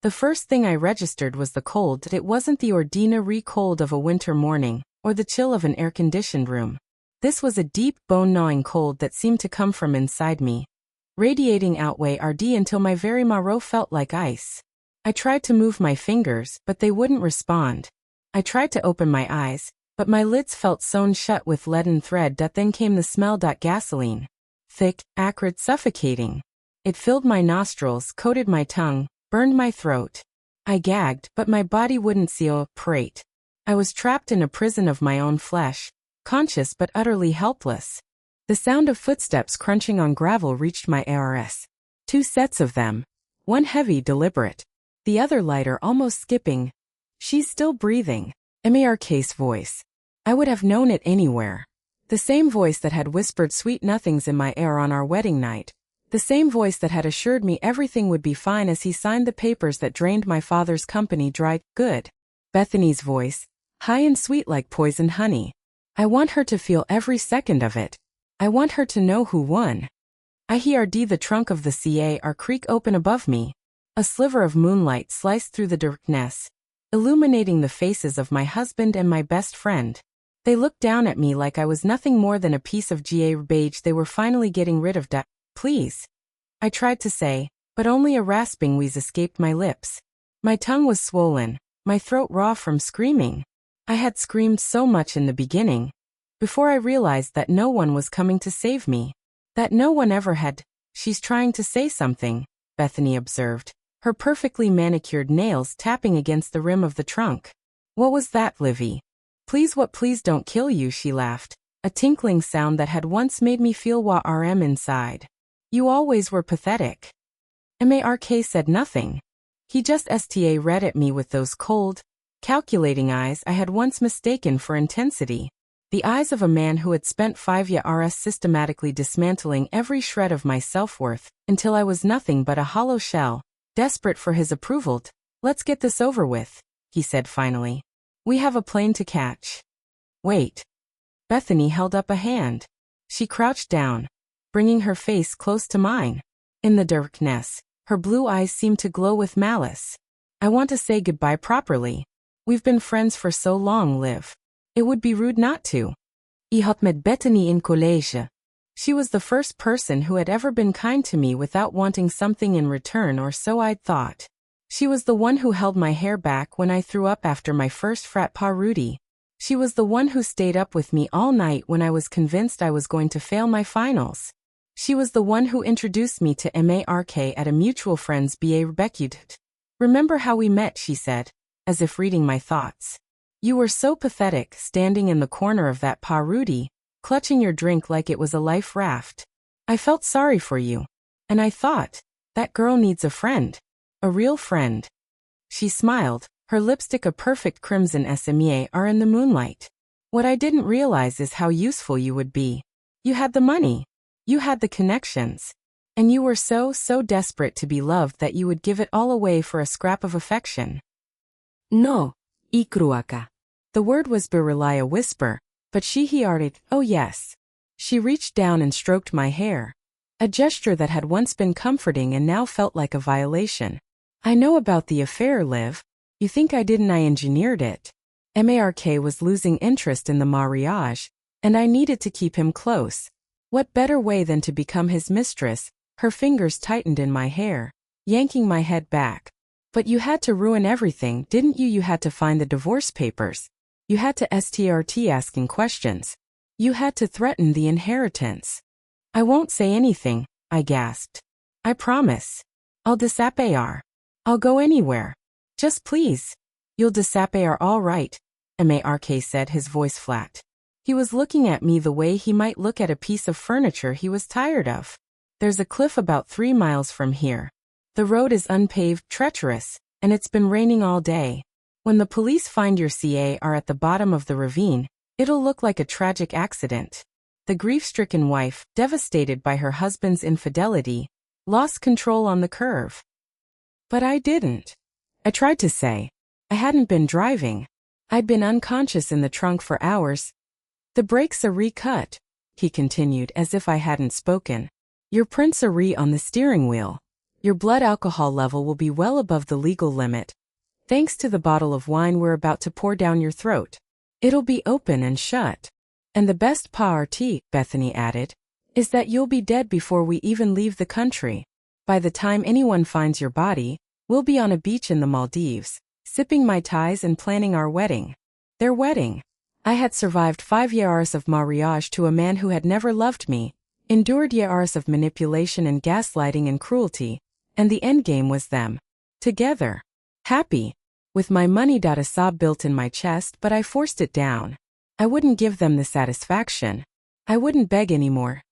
The first thing I registered was the cold. It wasn't the ordinary cold of a winter morning, or the chill of an air-conditioned room. This was a deep, bone-gnawing cold that seemed to come from inside me, radiating outway RD until my very marrow felt like ice. I tried to move my fingers, but they wouldn't respond. I tried to open my eyes, but my lids felt sewn shut with leaden thread. Then came the smell. Gasoline. Thick, acrid, suffocating. It filled my nostrils, coated my tongue, burned my throat. I gagged, but my body wouldn't cooperate. I was trapped in a prison of my own flesh, conscious but utterly helpless. The sound of footsteps crunching on gravel reached my ears. 2 sets of them. One heavy, deliberate. The other lighter, almost skipping. She's still breathing. Mark's voice. I would have known it anywhere. The same voice that had whispered sweet nothings in my ear on our wedding night. The same voice that had assured me everything would be fine as he signed the papers that drained my father's company dry. Good. Bethany's voice. High and sweet like poisoned honey. I want her to feel every second of it. I want her to know who won. I heard the trunk of the car creak open above me. A sliver of moonlight sliced through the darkness, illuminating the faces of my husband and my best friend. They looked down at me like I was nothing more than a piece of garbage they were finally getting rid of. Please. I tried to say, but only a rasping wheeze escaped my lips. My tongue was swollen, my throat raw from screaming. I had screamed so much in the beginning, before I realized that no one was coming to save me. That no one ever had. She's trying to say something, Bethany observed, her perfectly manicured nails tapping against the rim of the trunk. What was that, Livy? Please what? Please don't kill you, she laughed, a tinkling sound that had once made me feel warm inside. You always were pathetic. Mark said nothing. He just read at me with those cold, calculating eyes I had once mistaken for intensity. The eyes of a man who had spent 5 years systematically dismantling every shred of my self-worth, until I was nothing but a hollow shell, desperate for his approval. Let's get this over with, he said finally. We have a plane to catch. Wait. Bethany held up a hand. She crouched down, bringing her face close to mine. In the darkness, her blue eyes seemed to glow with malice. I want to say goodbye properly. We've been friends for so long, Liv. It would be rude not to. I had met Bethany in college. She was the first person who had ever been kind to me without wanting something in return, or so I'd thought. She was the one who held my hair back when I threw up after my first frat party. She was the one who stayed up with me all night when I was convinced I was going to fail my finals. She was the one who introduced me to Mark at a mutual friend's barbecue. Remember how we met, she said, as if reading my thoughts. You were so pathetic, standing in the corner of that party, clutching your drink like it was a life raft. I felt sorry for you. And I thought, that girl needs a friend. A real friend. She smiled, her lipstick a perfect crimson are in the moonlight. What I didn't realize is how useful you would be. You had the money. You had the connections. And you were so desperate to be loved that you would give it all away for a scrap of affection. No, ikruaka. The word was barely a whisper, but she heard it. Oh yes. She reached down and stroked my hair. A gesture that had once been comforting and now felt like a violation. I know about the affair, Liv. You think I didn't? I engineered it. Mark was losing interest in the mariage, and I needed to keep him close. What better way than to become his mistress? Her fingers tightened in my hair, yanking my head back. But you had to ruin everything, didn't you? You had to find the divorce papers. You had to start asking questions. You had to threaten the inheritance. I won't say anything, I gasped. I promise. I'll disappear. I'll go anywhere. Just please. You'll disappear, all right, Mark said, his voice flat. He was looking at me the way he might look at a piece of furniture he was tired of. There's a cliff about 3 miles from here. The road is unpaved, treacherous, and it's been raining all day. When the police find your car at the bottom of the ravine, it'll look like a tragic accident. The grief-stricken wife, devastated by her husband's infidelity, lost control on the curve. But I didn't. I tried to say. I hadn't been driving. I'd been unconscious in the trunk for hours. The brakes are recut, he continued as if I hadn't spoken. Your prints are on the steering wheel. Your blood alcohol level will be well above the legal limit, thanks to the bottle of wine we're about to pour down your throat. It'll be open and shut. And the best part, Bethany added, is that you'll be dead before we even leave the country. By the time anyone finds your body, we'll be on a beach in the Maldives, sipping Mai Tais and planning our wedding. Their wedding. I had survived 5 years of mariage to a man who had never loved me, endured years of manipulation and gaslighting and cruelty, and the endgame was them. Together. Happy. With my money. A sob built in my chest, but I forced it down. I wouldn't give them the satisfaction. I wouldn't beg anymore.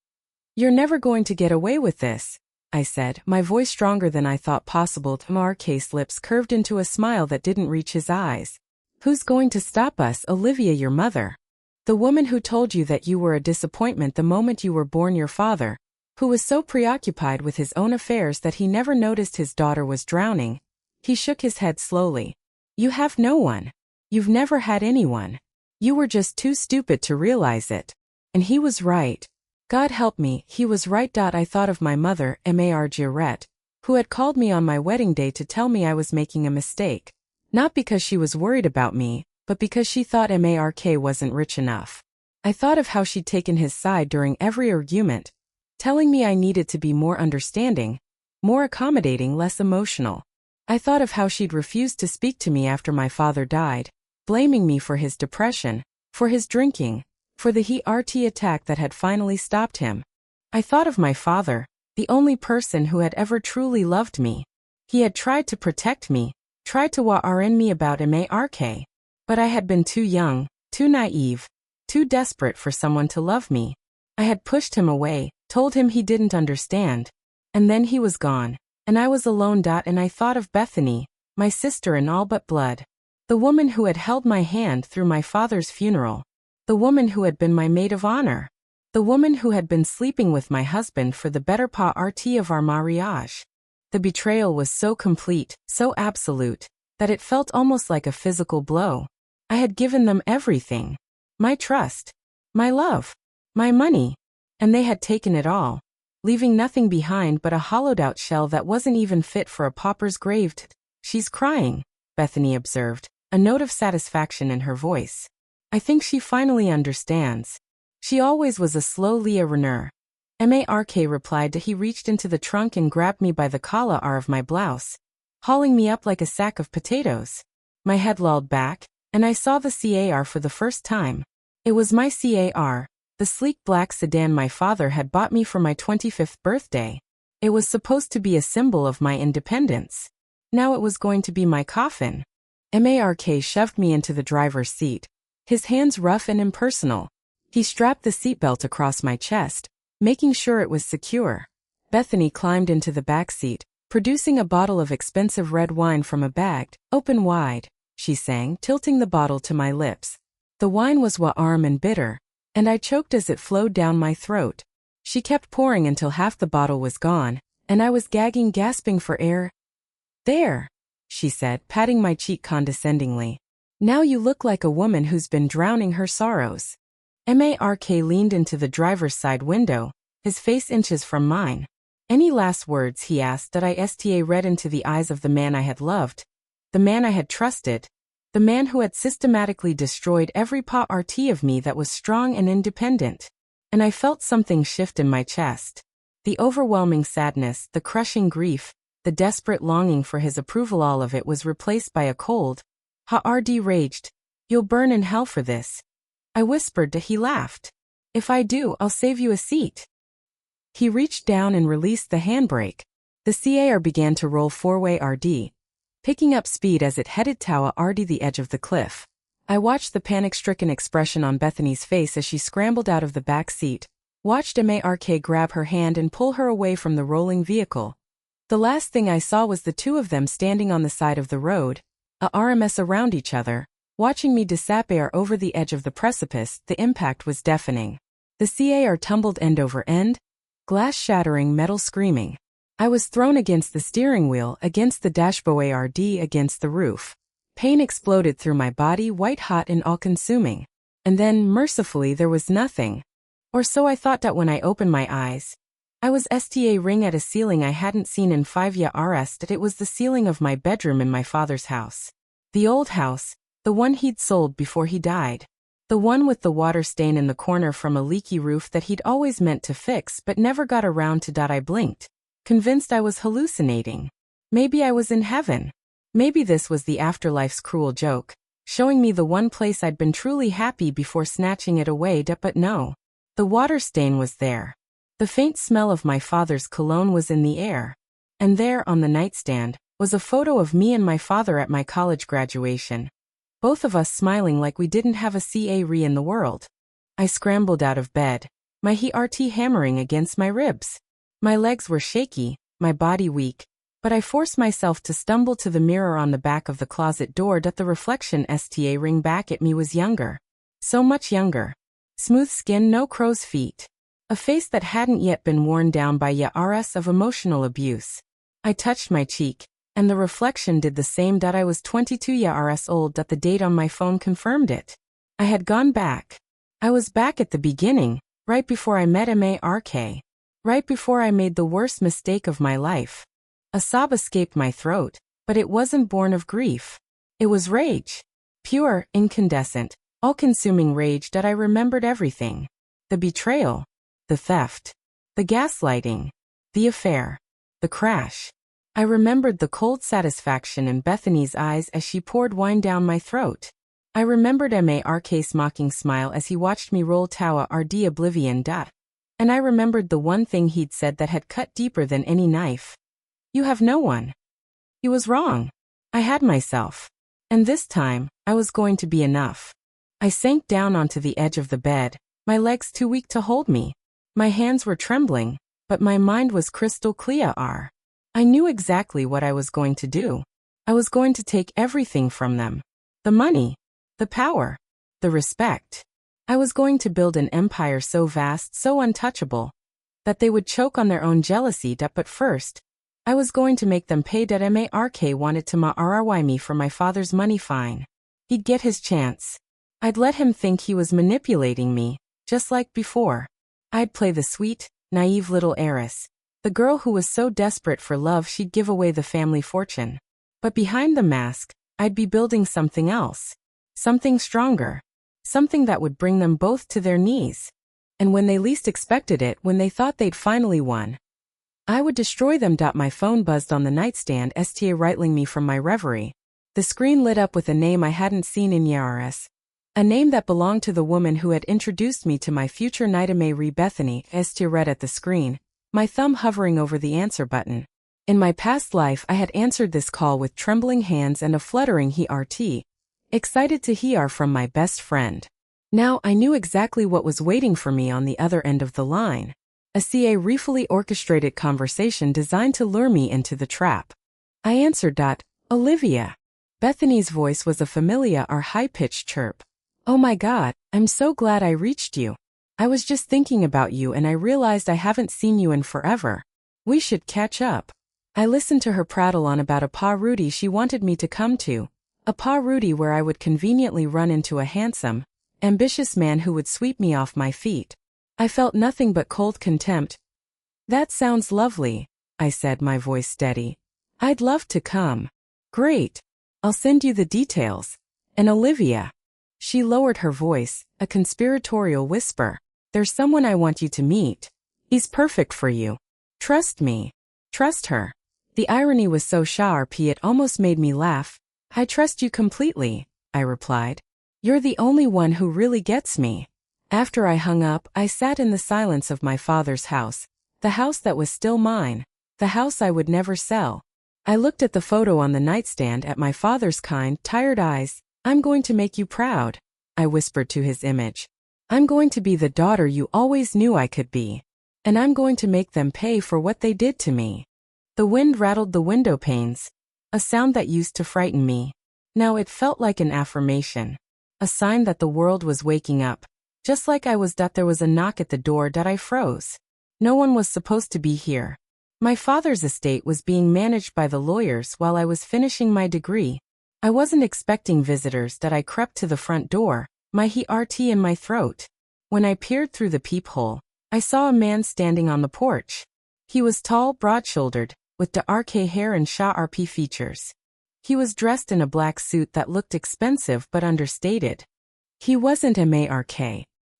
You're never going to get away with this, I said, my voice stronger than I thought possible. Marquez's lips curved into a smile that didn't reach his eyes. Who's going to stop us? Olivia, your mother. The woman who told you that you were a disappointment the moment you were born, your father, who was so preoccupied with his own affairs that he never noticed his daughter was drowning. He shook his head slowly. You have no one. You've never had anyone. You were just too stupid to realize it. And he was right. God help me, he was right. I thought of my mother, Margaret, who had called me on my wedding day to tell me I was making a mistake. Not because she was worried about me, but because she thought Mark wasn't rich enough. I thought of how she'd taken his side during every argument, telling me I needed to be more understanding, more accommodating, less emotional. I thought of how she'd refused to speak to me after my father died, blaming me for his depression, for his drinking, for the heart attack that had finally stopped him. I thought of my father, the only person who had ever truly loved me. He had tried to protect me, tried to warn me about Mark, but I had been too young, too naive, too desperate for someone to love me. I had pushed him away, told him he didn't understand, and then he was gone, and I was alone. And I thought of Bethany, my sister in all but blood, the woman who had held my hand through my father's funeral, the woman who had been my maid of honor, the woman who had been sleeping with my husband for the better part of our mariage. The betrayal was so complete, so absolute, that it felt almost like a physical blow. I had given them everything. My trust, my love, my money, and they had taken it all, leaving nothing behind but a hollowed-out shell that wasn't even fit for a pauper's grave. She's crying, Bethany observed, a note of satisfaction in her voice. I think she finally understands. She always was a slow Leah Renner. Mark replied. He reached into the trunk and grabbed me by the collar of my blouse, hauling me up like a sack of potatoes. My head lolled back, and I saw the car for the first time. It was my car, the sleek black sedan my father had bought me for my 25th birthday. It was supposed to be a symbol of my independence. Now it was going to be my coffin. Mark shoved me into the driver's seat, his hands rough and impersonal. He strapped the seatbelt across my chest, making sure it was secure. Bethany climbed into the back seat, producing a bottle of expensive red wine from a bag. Open wide, she sang, tilting the bottle to my lips. The wine was warm and bitter, and I choked as it flowed down my throat. She kept pouring until half the bottle was gone, and I was gagging, gasping for air. There, she said, patting my cheek condescendingly. Now you look like a woman who's been drowning her sorrows. Mark leaned into the driver's side window, his face inches from mine. Any last words, he asked. That I read into the eyes of the man I had loved, the man I had trusted, the man who had systematically destroyed every part of me that was strong and independent. And I felt something shift in my chest. The overwhelming sadness, the crushing grief, the desperate longing for his approval, all of it was replaced by a cold, hard rage. You'll burn in hell for this, I whispered. He laughed. If I do, I'll save you a seat. He reached down and released the handbrake. The car began to roll forward, picking up speed as it headed toward the edge of the cliff. I watched the panic-stricken expression on Bethany's face as she scrambled out of the back seat, watched Mark grab her hand and pull her away from the rolling vehicle. The last thing I saw was the two of them standing on the side of the road, a RMS around each other, watching me disappear over the edge of the precipice. The impact was deafening. The car tumbled end over end, glass shattering, metal screaming. I was thrown against the steering wheel, against the dashboard, against the roof. Pain exploded through my body, white-hot and all-consuming. And then, mercifully, there was nothing. Or so I thought. When I opened my eyes, I was sta ring at a ceiling I hadn't seen in 5 years. It was the ceiling of my bedroom in my father's house. The old house, the one he'd sold before he died. The one with the water stain in the corner from a leaky roof that he'd always meant to fix but never got around to. I blinked, convinced I was hallucinating. Maybe I was in heaven. Maybe this was the afterlife's cruel joke, showing me the one place I'd been truly happy before snatching it away. But no. The water stain was there. The faint smell of my father's cologne was in the air. And there, on the nightstand, was a photo of me and my father at my college graduation. Both of us smiling like we didn't have a ca in the world. I scrambled out of bed, my heart hammering against my ribs. My legs were shaky, my body weak, but I forced myself to stumble to the mirror on the back of the closet door. The reflection sta ring back at me was younger. So much younger. Smooth skin, no crow's feet. A face that hadn't yet been worn down by years of emotional abuse. I touched my cheek, and the reflection did the same. I was 22 years old. The date on my phone confirmed it. I had gone back. I was back at the beginning, right before I met Mark. Right before I made the worst mistake of my life. A sob escaped my throat, but it wasn't born of grief. It was rage. Pure, incandescent, all-consuming rage. I remembered everything. The betrayal. The theft. The gaslighting. The affair. The crash. I remembered the cold satisfaction in Bethany's eyes as she poured wine down my throat. I remembered Mark's mocking smile as he watched me roll toward oblivion. And I remembered the one thing he'd said that had cut deeper than any knife. You have no one. He was wrong. I had myself. And this time, I was going to be enough. I sank down onto the edge of the bed, my legs too weak to hold me. My hands were trembling, but my mind was crystal clear. I knew exactly what I was going to do. I was going to take everything from them. The money, the power, the respect. I was going to build an empire so vast, so untouchable, that they would choke on their own jealousy. But first, I was going to make them pay. Mark wanted to marry me for my father's money fine. He'd get his chance. I'd let him think he was manipulating me, just like before. I'd play the sweet, naive little heiress, the girl who was so desperate for love she'd give away the family fortune. But behind the mask, I'd be building something else. Something stronger. Something that would bring them both to their knees. And when they least expected it, when they thought they'd finally won, I would destroy them. My phone buzzed on the nightstand, startling me from my reverie. The screen lit up with a name I hadn't seen in years. A name that belonged to the woman who had introduced me to my future nightmare. Bethany, read at the screen, my thumb hovering over the answer button. In my past life I had answered this call with trembling hands and a fluttering heart. Excited to hear from my best friend. Now I knew exactly what was waiting for me on the other end of the line. A carefully orchestrated conversation designed to lure me into the trap. I answered. Olivia. Bethany's voice was a familiar high-pitched chirp. Oh my God, I'm so glad I reached you. I was just thinking about you and I realized I haven't seen you in forever. We should catch up. I listened to her prattle on about a party she wanted me to come to. A party where I would conveniently run into a handsome, ambitious man who would sweep me off my feet. I felt nothing but cold contempt. That sounds lovely, I said, my voice steady. I'd love to come. Great. I'll send you the details. And Olivia. She lowered her voice, a conspiratorial whisper. There's someone I want you to meet. He's perfect for you. Trust me. Trust her. The irony was so sharp it almost made me laugh. I trust you completely, I replied. You're the only one who really gets me. After I hung up, I sat in the silence of my father's house, the house that was still mine, the house I would never sell. I looked at the photo on the nightstand, at my father's kind, tired eyes. I'm going to make you proud, I whispered to his image. I'm going to be the daughter you always knew I could be. And I'm going to make them pay for what they did to me. The wind rattled the window panes, a sound that used to frighten me. Now it felt like an affirmation, a sign that the world was waking up. Just like I was. There was a knock at the door. I froze. No one was supposed to be here. My father's estate was being managed by the lawyers while I was finishing my degree. I wasn't expecting visitors. I crept to the front door, my heart in my throat. When I peered through the peephole, I saw a man standing on the porch. He was tall, broad-shouldered, with dark hair and sharp features. He was dressed in a black suit that looked expensive but understated. He wasn't Mark.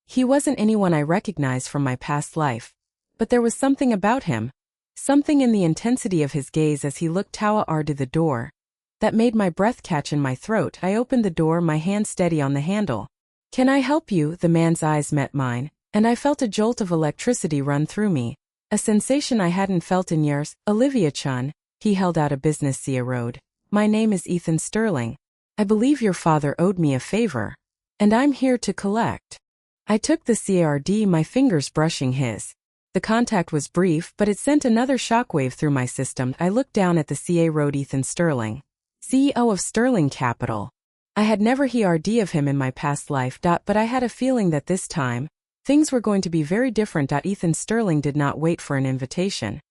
He wasn't anyone I recognized from my past life. But there was something about him, something in the intensity of his gaze as he looked toward the door, that made my breath catch in my throat. I opened the door, my hand steady on the handle. "Can I help you?" The man's eyes met mine, and I felt a jolt of electricity run through me, a sensation I hadn't felt in years. "Olivia Chun," he held out a business card. "My name is Ethan Sterling. I believe your father owed me a favor, and I'm here to collect." I took the card, my fingers brushing his. The contact was brief, but it sent another shockwave through my system. I looked down at the card. Ethan Sterling, CEO of Sterling Capital. I had never heard of him in my past life. But I had a feeling that this time, things were going to be very different. Ethan Sterling did not wait for an invitation.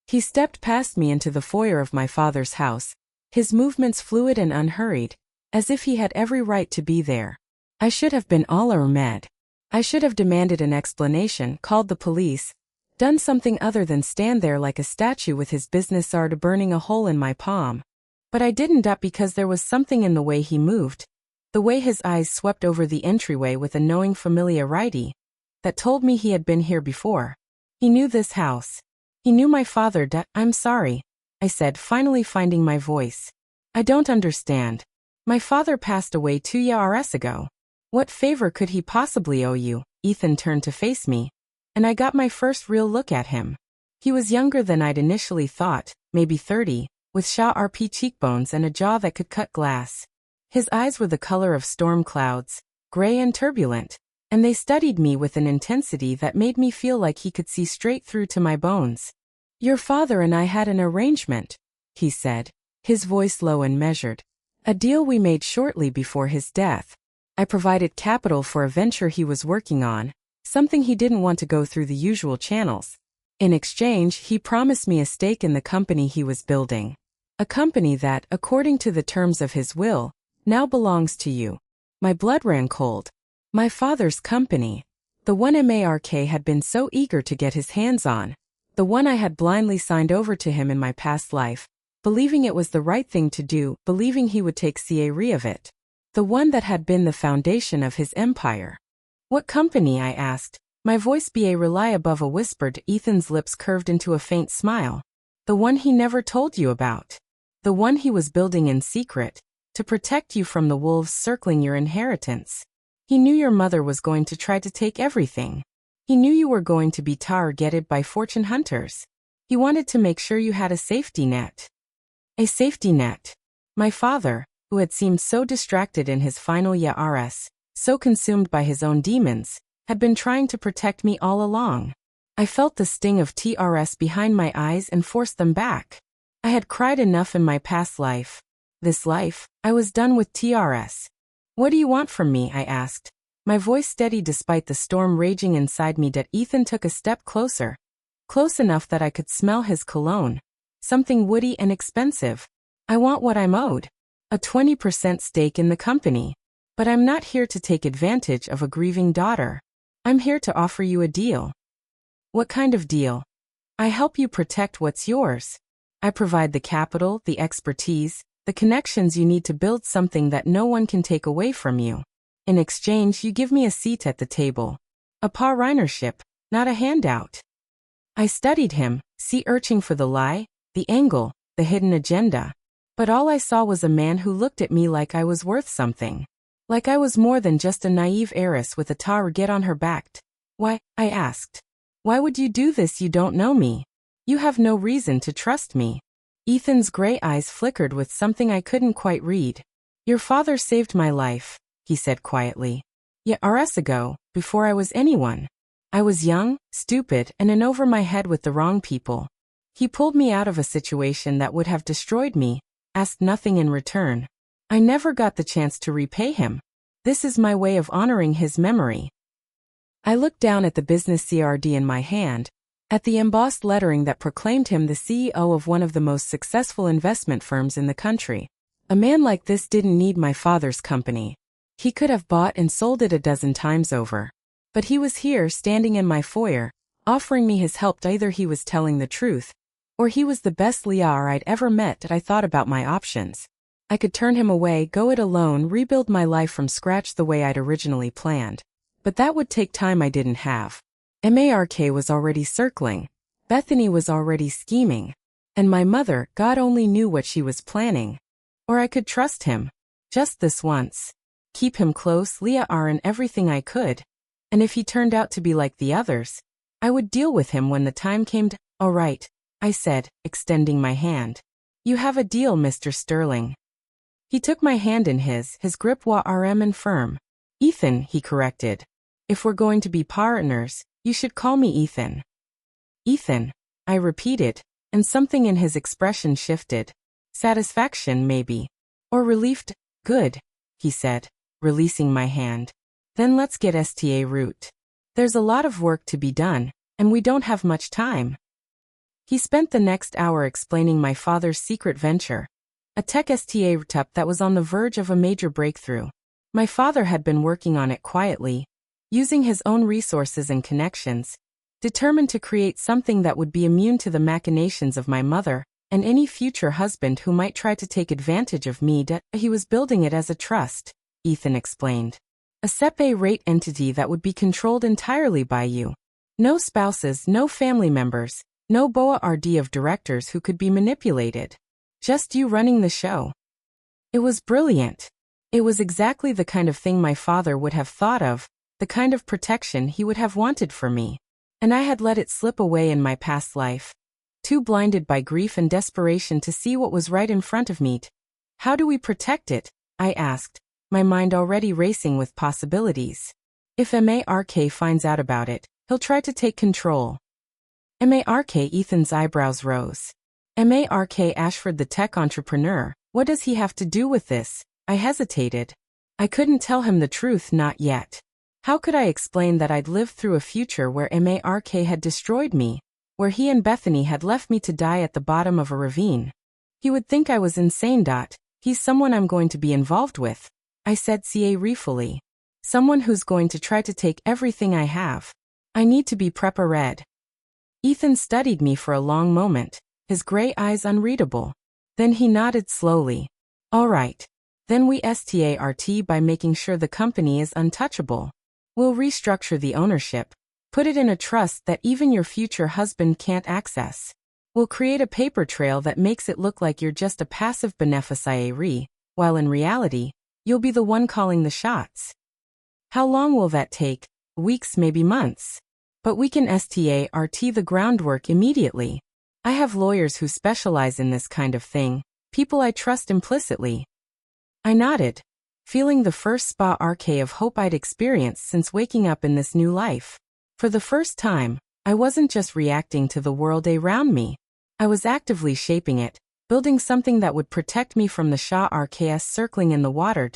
He stepped past me into the foyer of my father's house, his movements fluid and unhurried, as if he had every right to be there. I should have been alarmed. I should have demanded an explanation, called the police, done something other than stand there like a statue with his business card burning a hole in my palm. But I didn't, because there was something in the way he moved, the way his eyes swept over the entryway with a knowing familiarity, that told me he had been here before. He knew this house. He knew my father. "I'm sorry," I said, finally finding my voice. "I don't understand. My father passed away 2 years ago. What favor could he possibly owe you?" Ethan turned to face me, and I got my first real look at him. He was younger than I'd initially thought, maybe 30, with sharp cheekbones and a jaw that could cut glass. His eyes were the color of storm clouds, gray and turbulent, and they studied me with an intensity that made me feel like he could see straight through to my bones. "Your father and I had an arrangement," he said, his voice low and measured. "A deal we made shortly before his death. I provided capital for a venture he was working on, something he didn't want to go through the usual channels. In exchange, he promised me a stake in the company he was building. A company that, according to the terms of his will, now belongs to you." My blood ran cold. My father's company. The one Mark had been so eager to get his hands on. The one I had blindly signed over to him in my past life, believing it was the right thing to do, believing he would take care of it. The one that had been the foundation of his empire. "What company?" I asked, my voice above a whisper. Ethan's lips curved into a faint smile. "The one he never told you about. The one he was building in secret, to protect you from the wolves circling your inheritance. He knew your mother was going to try to take everything. He knew you were going to be targeted by fortune hunters. He wanted to make sure you had a safety net." A safety net. My father, who had seemed so distracted in his final years, so consumed by his own demons, had been trying to protect me all along. I felt the sting of TRS behind my eyes and forced them back. I had cried enough in my past life. This life, I was done with TRS. "What do you want from me?" I asked, my voice steady despite the storm raging inside me. Ethan took a step closer, close enough that I could smell his cologne, something woody and expensive. "I want what I'm owed. A 20% stake in the company. But I'm not here to take advantage of a grieving daughter. I'm here to offer you a deal." "What kind of deal?" "I help you protect what's yours. I provide the capital, the expertise, the connections you need to build something that no one can take away from you. In exchange, you give me a seat at the table. A partnership, not a handout." I studied him, searching for the lie, the angle, the hidden agenda. But all I saw was a man who looked at me like I was worth something. Like I was more than just a naive heiress with a target on her back. "Why?" I asked. "Why would you do this? You don't know me. You have no reason to trust me." Ethan's gray eyes flickered with something I couldn't quite read. "Your father saved my life," he said quietly. "Years ago, before I was anyone. I was young, stupid, and in over my head with the wrong people. He pulled me out of a situation that would have destroyed me, asked nothing in return. I never got the chance to repay him. This is my way of honoring his memory." I looked down at the business card in my hand, at the embossed lettering that proclaimed him the CEO of one of the most successful investment firms in the country. A man like this didn't need my father's company. He could have bought and sold it a dozen times over. But he was here, standing in my foyer, offering me his help. Either he was telling the truth, or he was the best liar I'd ever met. I thought about my options. I could turn him away, go it alone, rebuild my life from scratch the way I'd originally planned. But that would take time I didn't have. Mark was already circling. Bethany was already scheming. And my mother, God only knew what she was planning. Or I could trust him. Just this once. Keep him close, Leah in everything I could. And if he turned out to be like the others, I would deal with him when the time came to— All right, I said, extending my hand. You have a deal, Mr. Sterling. He took my hand in his grip was and firm. Ethan, he corrected. If we're going to be partners, you should call me Ethan. Ethan, I repeated, and something in his expression shifted. Satisfaction, maybe. Or relieved. Good, he said, releasing my hand. Then let's get sta root. There's a lot of work to be done, and we don't have much time. He spent the next hour explaining my father's secret venture. A tech startup that was on the verge of a major breakthrough. My father had been working on it quietly, using his own resources and connections, determined to create something that would be immune to the machinations of my mother and any future husband who might try to take advantage of me. He was building it as a trust, Ethan explained. A separate entity that would be controlled entirely by you. No spouses, no family members, no board of directors who could be manipulated. Just you running the show. It was brilliant. It was exactly the kind of thing my father would have thought of, the kind of protection he would have wanted for me. And I had let it slip away in my past life. Too blinded by grief and desperation to see what was right in front of me. How do we protect it? I asked, my mind already racing with possibilities. If Mark finds out about it, he'll try to take control. Mark, Ethan's eyebrows rose. Mark Ashford, the tech entrepreneur, what does he have to do with this? I hesitated. I couldn't tell him the truth, not yet. How could I explain that I'd lived through a future where Mark had destroyed me, where he and Bethany had left me to die at the bottom of a ravine? He would think I was insane. He's someone I'm going to be involved with, I said ruefully. Someone who's going to try to take everything I have. I need to be prepared. Ethan studied me for a long moment, his gray eyes unreadable. Then he nodded slowly. All right. Then we start by making sure the company is untouchable. We'll restructure the ownership, put it in a trust that even your future husband can't access. We'll create a paper trail that makes it look like you're just a passive beneficiary, while in reality, you'll be the one calling the shots. How long will that take? Weeks, maybe months. But we can start the groundwork immediately. I have lawyers who specialize in this kind of thing, people I trust implicitly. I nodded, feeling the first spark of hope I'd experienced since waking up in this new life. For the first time, I wasn't just reacting to the world around me. I was actively shaping it, building something that would protect me from the sharks circling in the water.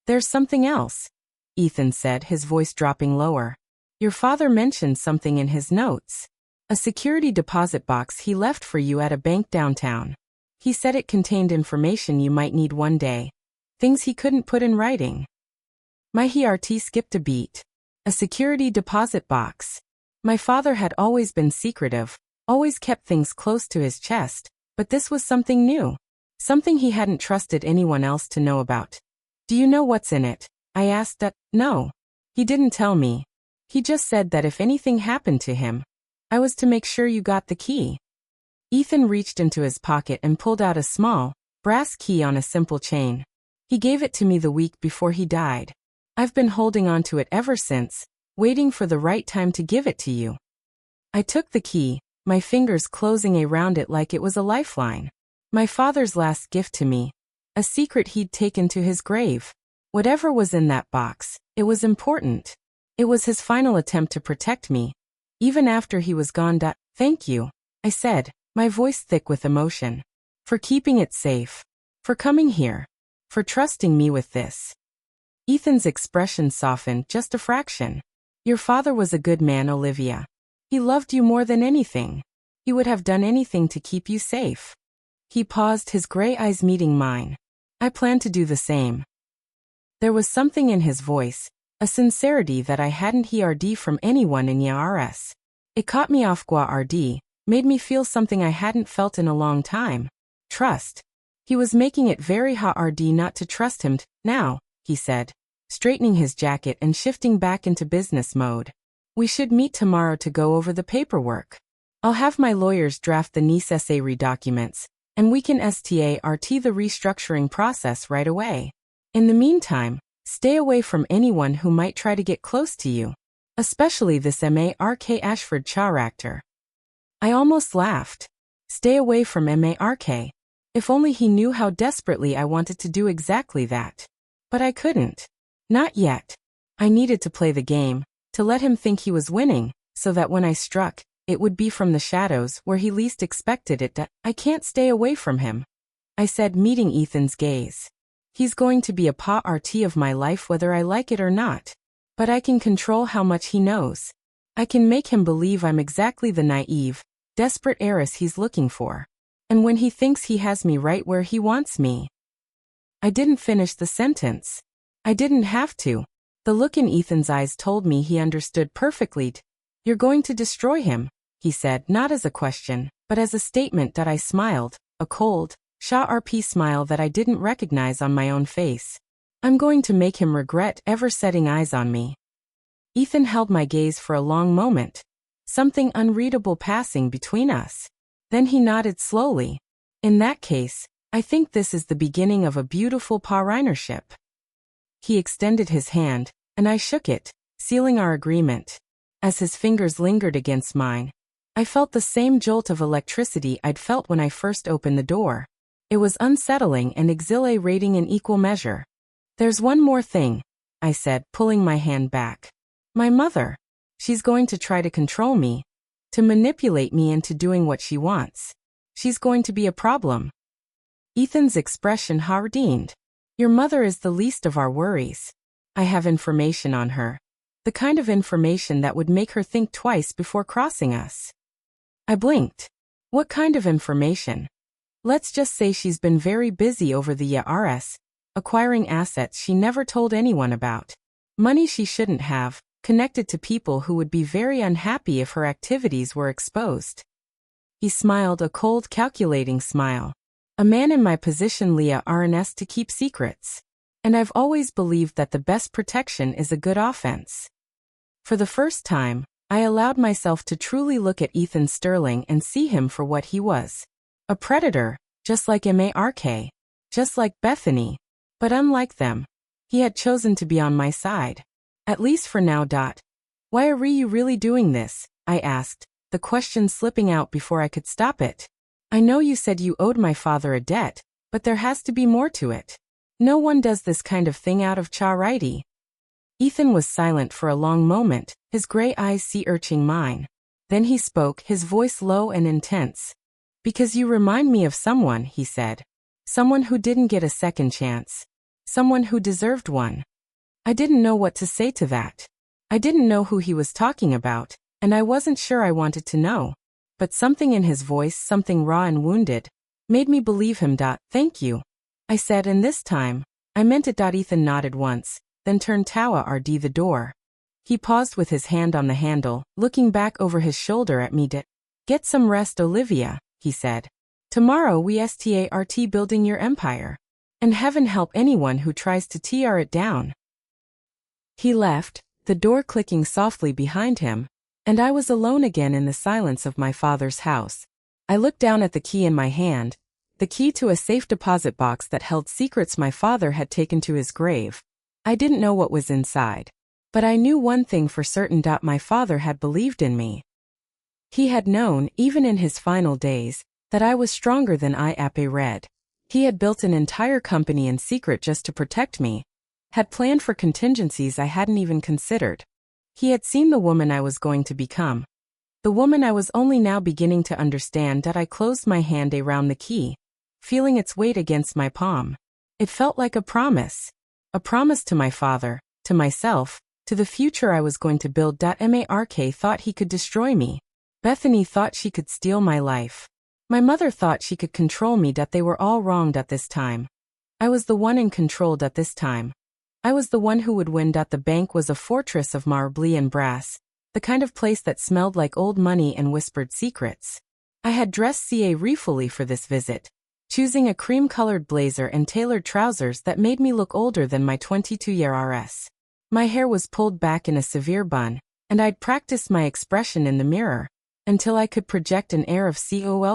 There's something else, Ethan said, his voice dropping lower. Your father mentioned something in his notes. A security deposit box he left for you at a bank downtown. He said it contained information you might need one day. Things he couldn't put in writing. My heart skipped a beat. A security deposit box. My father had always been secretive, always kept things close to his chest, but this was something new. Something he hadn't trusted anyone else to know about. Do you know what's in it? I asked. No. He didn't tell me. He just said that if anything happened to him, I was to make sure you got the key. Ethan reached into his pocket and pulled out a small, brass key on a simple chain. He gave it to me the week before he died. I've been holding on to it ever since, waiting for the right time to give it to you. I took the key, my fingers closing around it like it was a lifeline. My father's last gift to me. A secret he'd taken to his grave. Whatever was in that box, it was important. It was his final attempt to protect me. Even after he was gone. Thank you, I said, my voice thick with emotion. For keeping it safe. For coming here. For trusting me with this. Ethan's expression softened just a fraction. Your father was a good man, Olivia. He loved you more than anything. He would have done anything to keep you safe. He paused, his gray eyes meeting mine. I plan to do the same. There was something in his voice, a sincerity that I hadn't heard from anyone in years. It caught me off guard, made me feel something I hadn't felt in a long time. Trust. He was making it very hard not to trust him now, he said, straightening his jacket and shifting back into business mode. We should meet tomorrow to go over the paperwork. I'll have my lawyers draft the necessary documents, and we can start the restructuring process right away. In the meantime, stay away from anyone who might try to get close to you, especially this Mark Ashford character. I almost laughed. Stay away from Mark. If only he knew how desperately I wanted to do exactly that. But I couldn't. Not yet. I needed to play the game, to let him think he was winning, so that when I struck, it would be from the shadows where he least expected it. I can't stay away from him, I said, meeting Ethan's gaze. He's going to be a part of my life whether I like it or not. But I can control how much he knows. I can make him believe I'm exactly the naive, desperate heiress he's looking for. And when he thinks he has me right where he wants me. I didn't finish the sentence. I didn't have to. The look in Ethan's eyes told me he understood perfectly. You're going to destroy him, he said, not as a question, but as a statement. That I smiled, a cold, sharp smile that I didn't recognize on my own face. I'm going to make him regret ever setting eyes on me. Ethan held my gaze for a long moment, something unreadable passing between us. Then he nodded slowly. In that case, I think this is the beginning of a beautiful partnership. He extended his hand, and I shook it, sealing our agreement. As his fingers lingered against mine, I felt the same jolt of electricity I'd felt when I first opened the door. It was unsettling and exhilarating in equal measure. There's one more thing, I said, pulling my hand back. My mother. She's going to try to control me, to manipulate me into doing what she wants. She's going to be a problem. Ethan's expression hardened. Your mother is the least of our worries. I have information on her. The kind of information that would make her think twice before crossing us. I blinked. What kind of information? Let's just say she's been very busy over the years, acquiring assets she never told anyone about. Money she shouldn't have, connected to people who would be very unhappy if her activities were exposed. He smiled, a cold, calculating smile. A man in my position, RNS, to keep secrets. And I've always believed that the best protection is a good offense. For the first time, I allowed myself to truly look at Ethan Sterling and see him for what he was. A predator, just like Mark, just like Bethany. But unlike them, he had chosen to be on my side. At least for now. Why are you really doing this? I asked, the question slipping out before I could stop it. I know you said you owed my father a debt, but there has to be more to it. No one does this kind of thing out of charity. Ethan was silent for a long moment, his gray eyes sea-urching mine. Then he spoke, his voice low and intense. Because you remind me of someone, he said. Someone who didn't get a second chance. Someone who deserved one. I didn't know what to say to that. I didn't know who he was talking about, and I wasn't sure I wanted to know. But something in his voice, something raw and wounded, made me believe him. Thank you, I said, and this time, I meant it. Ethan nodded once, then turned toward the door. He paused with his hand on the handle, looking back over his shoulder at me. Get some rest, Olivia, he said. Tomorrow we start building your empire. And heaven help anyone who tries to tear it down. He left, the door clicking softly behind him, and I was alone again in the silence of my father's house. I looked down at the key in my hand, the key to a safe deposit box that held secrets my father had taken to his grave. I didn't know what was inside, but I knew one thing for certain. My father had believed in me. He had known, even in his final days, that I was stronger than I read. He had built an entire company in secret just to protect me, had planned for contingencies I hadn't even considered. He had seen the woman I was going to become. The woman I was only now beginning to understand. I closed my hand around the key, feeling its weight against my palm. It felt like a promise to my father, to myself, to the future I was going to build. Mark thought he could destroy me. Bethany thought she could steal my life. My mother thought she could control me. They were all wronged at this time. I was the one in control at this time. I was the one who would win. The bank was a fortress of marble and brass, the kind of place that smelled like old money and whispered secrets. I had dressed regretfully for this visit, choosing a cream-colored blazer and tailored trousers that made me look older than my 22-year-rs. My hair was pulled back in a severe bun, and I'd practiced my expression in the mirror, until I could project an air of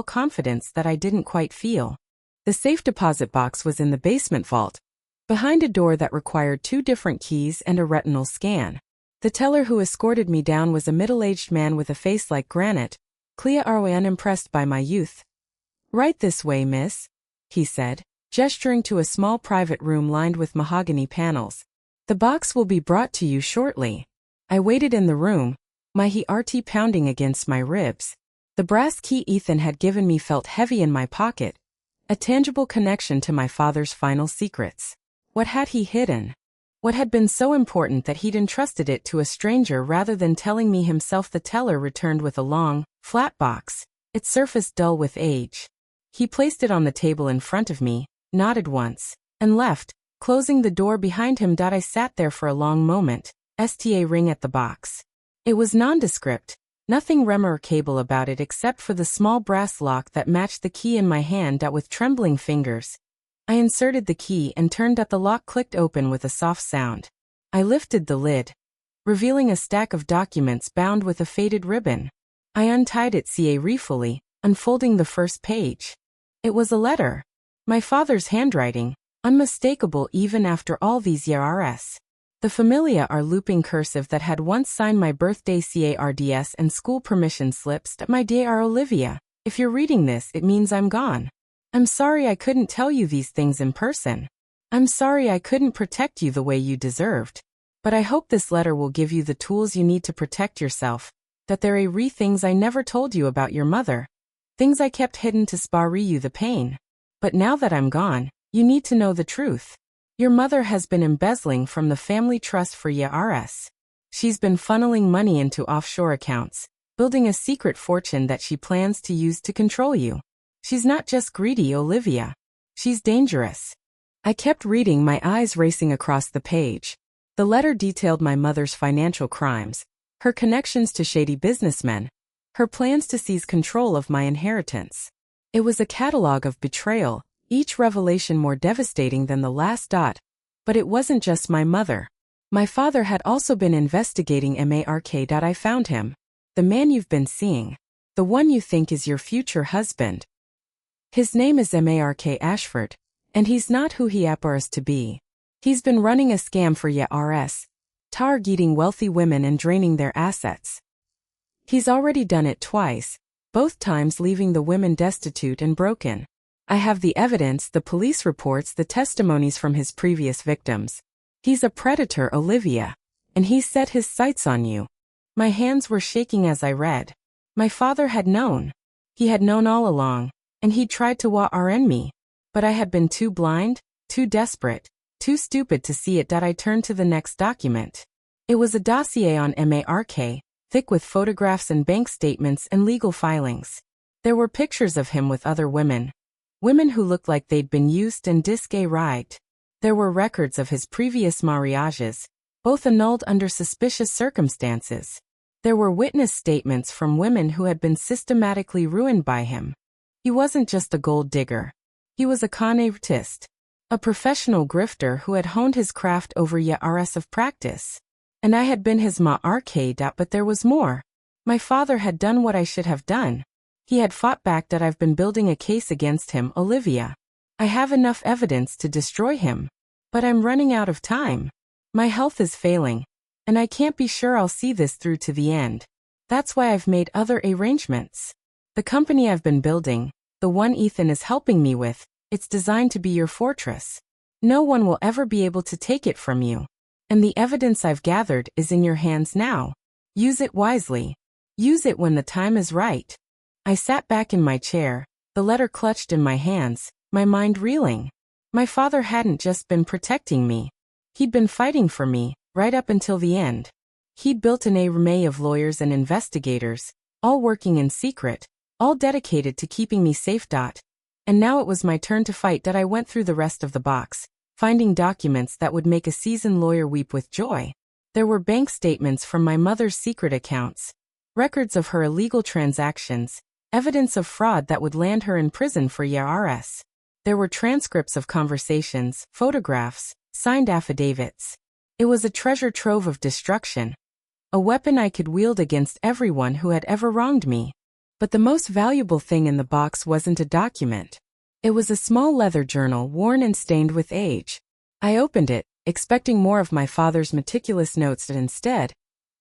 confidence that I didn't quite feel. The safe deposit box was in the basement vault, behind a door that required 2 different keys and a retinal scan. The teller who escorted me down was a middle-aged man with a face like granite, clearly unimpressed by my youth. "Right this way, miss," he said, gesturing to a small private room lined with mahogany panels. "The box will be brought to you shortly." I waited in the room, my heart pounding against my ribs. The brass key Ethan had given me felt heavy in my pocket, a tangible connection to my father's final secrets. What had he hidden? What had been so important that he'd entrusted it to a stranger rather than telling me himself? The teller returned with a long, flat box, its surface dull with age. He placed it on the table in front of me, nodded once, and left, closing the door behind him. I sat there for a long moment, ring at the box. It was nondescript, nothing remarkable about it except for the small brass lock that matched the key in my hand. With trembling fingers, I inserted the key and turned. The lock clicked open with a soft sound. I lifted the lid, revealing a stack of documents bound with a faded ribbon. I untied it regretfully, unfolding the first page. It was a letter. My father's handwriting, unmistakable even after all these years. The familiar looping cursive that had once signed my birthday cards and school permission slips. "My dear Olivia, if you're reading this, it means I'm gone. I'm sorry I couldn't tell you these things in person. I'm sorry I couldn't protect you the way you deserved. But I hope this letter will give you the tools you need to protect yourself. That there are things I never told you about your mother. Things I kept hidden to spare you the pain. But now that I'm gone, you need to know the truth. Your mother has been embezzling from the family trust for years. She's been funneling money into offshore accounts, building a secret fortune that she plans to use to control you. She's not just greedy, Olivia. She's dangerous." I kept reading, my eyes racing across the page. The letter detailed my mother's financial crimes, her connections to shady businessmen, her plans to seize control of my inheritance. It was a catalogue of betrayal, each revelation more devastating than the last. But it wasn't just my mother. My father had also been investigating Mark. I found him. The man you've been seeing. The one you think is your future husband. His name is Mark Ashford, and he's not who he appears to be. He's been running a scam for years, targeting wealthy women and draining their assets. He's already done it twice, both times leaving the women destitute and broken. I have the evidence, the police reports, the testimonies from his previous victims. He's a predator, Olivia, and he's set his sights on you. My hands were shaking as I read. My father had known. He had known all along, and he'd tried to warn me. But I had been too blind, too desperate, too stupid to see it. I turned to the next document. It was a dossier on Mark, thick with photographs and bank statements and legal filings. There were pictures of him with other women. Women who looked like they'd been used and disguised. There were records of his previous marriages, both annulled under suspicious circumstances. There were witness statements from women who had been systematically ruined by him. He wasn't just a gold digger. He was a con artist, a professional grifter who had honed his craft over years of practice. And I had been his Mark. But there was more. My father had done what I should have done. He had fought back. I've been building a case against him, Olivia. I have enough evidence to destroy him. But I'm running out of time. My health is failing, and I can't be sure I'll see this through to the end. That's why I've made other arrangements. The company I've been building, the one Ethan is helping me with, it's designed to be your fortress. No one will ever be able to take it from you. And the evidence I've gathered is in your hands now. Use it wisely. Use it when the time is right. I sat back in my chair, the letter clutched in my hands, my mind reeling. My father hadn't just been protecting me. He'd been fighting for me, right up until the end. He'd built an array of lawyers and investigators, all working in secret, all dedicated to keeping me safe. And now it was my turn to fight. I went through the rest of the box, finding documents that would make a seasoned lawyer weep with joy. There were bank statements from my mother's secret accounts, records of her illegal transactions, evidence of fraud that would land her in prison for years. There were transcripts of conversations, photographs, signed affidavits. It was a treasure trove of destruction, a weapon I could wield against everyone who had ever wronged me. But the most valuable thing in the box wasn't a document. It was a small leather journal worn and stained with age. I opened it, expecting more of my father's meticulous notes, and instead,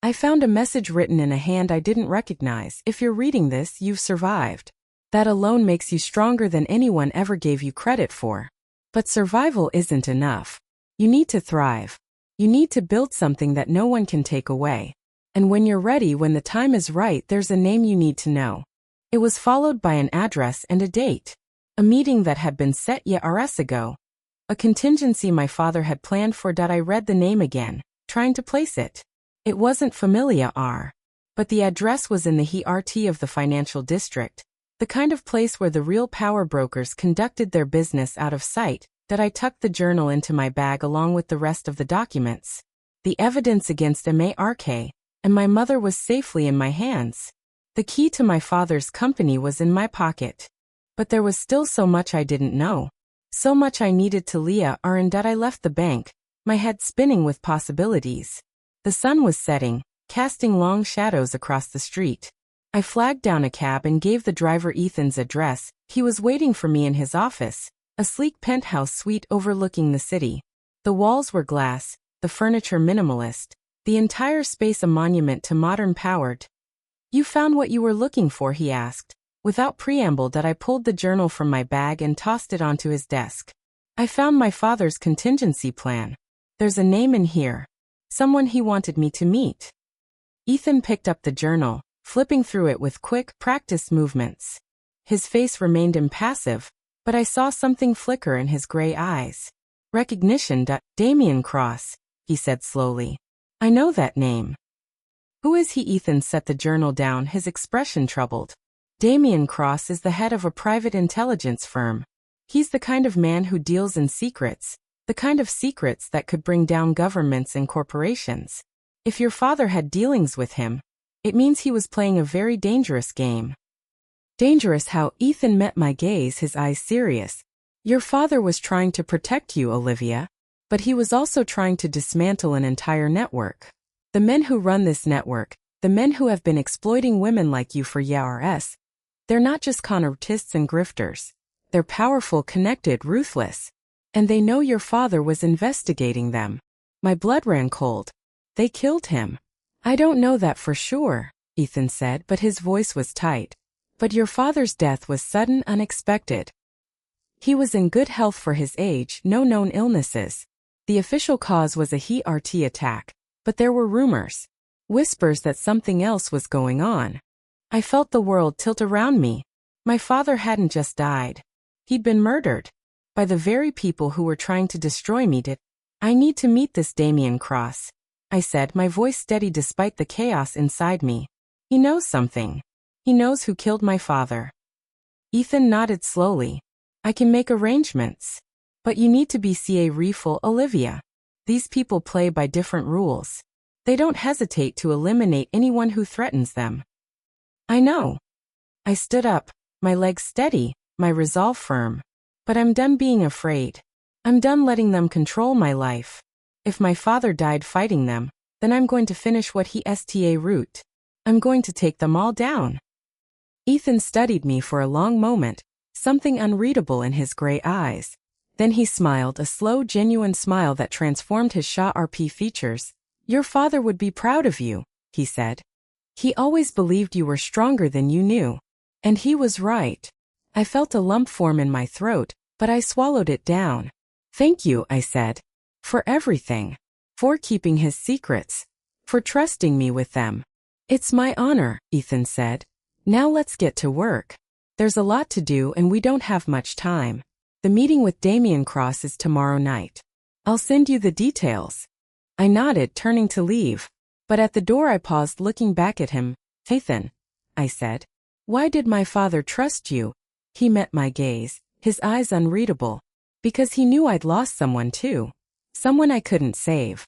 I found a message written in a hand I didn't recognize. If you're reading this, you've survived. That alone makes you stronger than anyone ever gave you credit for. But survival isn't enough. You need to thrive. You need to build something that no one can take away. And when you're ready, when the time is right, there's a name you need to know. It was followed by an address and a date. A meeting that had been set years ago. A contingency my father had planned for. I read the name again, trying to place it. It wasn't familiar, but the address was in the heart of the financial district, the kind of place where the real power brokers conducted their business out of sight. I tucked the journal into my bag along with the rest of the documents. The evidence against Mark, and my mother was safely in my hands. The key to my father's company was in my pocket. But there was still so much I didn't know. So much I needed to learn. And I left the bank, my head spinning with possibilities. The sun was setting, casting long shadows across the street. I flagged down a cab and gave the driver Ethan's address. He was waiting for me in his office, a sleek penthouse suite overlooking the city. The walls were glass, the furniture minimalist, the entire space a monument to modern power. "You found what you were looking for?" he asked. Without preamble, I pulled the journal from my bag and tossed it onto his desk. "I found my father's contingency plan. There's a name in here. Someone he wanted me to meet." Ethan picked up the journal, flipping through it with quick, practiced movements. His face remained impassive, but I saw something flicker in his gray eyes. "Recognition. Damian Cross," he said slowly. "I know that name." "Who is he?" Ethan set the journal down, his expression troubled. "Damian Cross is the head of a private intelligence firm. He's the kind of man who deals in secrets, the kind of secrets that could bring down governments and corporations. If your father had dealings with him, it means he was playing a very dangerous game." "Dangerous how?" Ethan met my gaze, his eyes serious. "Your father was trying to protect you, Olivia, but he was also trying to dismantle an entire network. The men who run this network, the men who have been exploiting women like you for years, they're not just con artists and grifters. They're powerful, connected, ruthless. And they know your father was investigating them." My blood ran cold. "They killed him." "I don't know that for sure," Ethan said, but his voice was tight. "But your father's death was sudden, unexpected. He was in good health for his age, no known illnesses. The official cause was a heart attack, but there were rumors, whispers that something else was going on. I felt the world tilt around me. My father hadn't just died. He'd been murdered. By the very people who were trying to destroy me. I need to meet this Damian Cross," I said, my voice steady despite the chaos inside me. "He knows something. He knows who killed my father." Ethan nodded slowly. "I can make arrangements. But you need to be careful, Olivia. These people play by different rules. They don't hesitate to eliminate anyone who threatens them." "I know." I stood up, my legs steady, my resolve firm. "But I'm done being afraid. I'm done letting them control my life. If my father died fighting them, then I'm going to finish what he wrote. I'm going to take them all down." Ethan studied me for a long moment, something unreadable in his gray eyes. Then he smiled, a slow, genuine smile that transformed his sharp features. "Your father would be proud of you," he said. "He always believed you were stronger than you knew. And he was right." I felt a lump form in my throat, but I swallowed it down. "Thank you," I said. "For everything. For keeping his secrets. For trusting me with them." "It's my honor," Ethan said. "Now let's get to work. There's a lot to do and we don't have much time. The meeting with Damian Cross is tomorrow night. I'll send you the details." I nodded, turning to leave. But at the door I paused, looking back at him. "Ethan," I said. "Why did my father trust you?" He met my gaze, his eyes unreadable. Because he knew I'd lost someone too. Someone I couldn't save.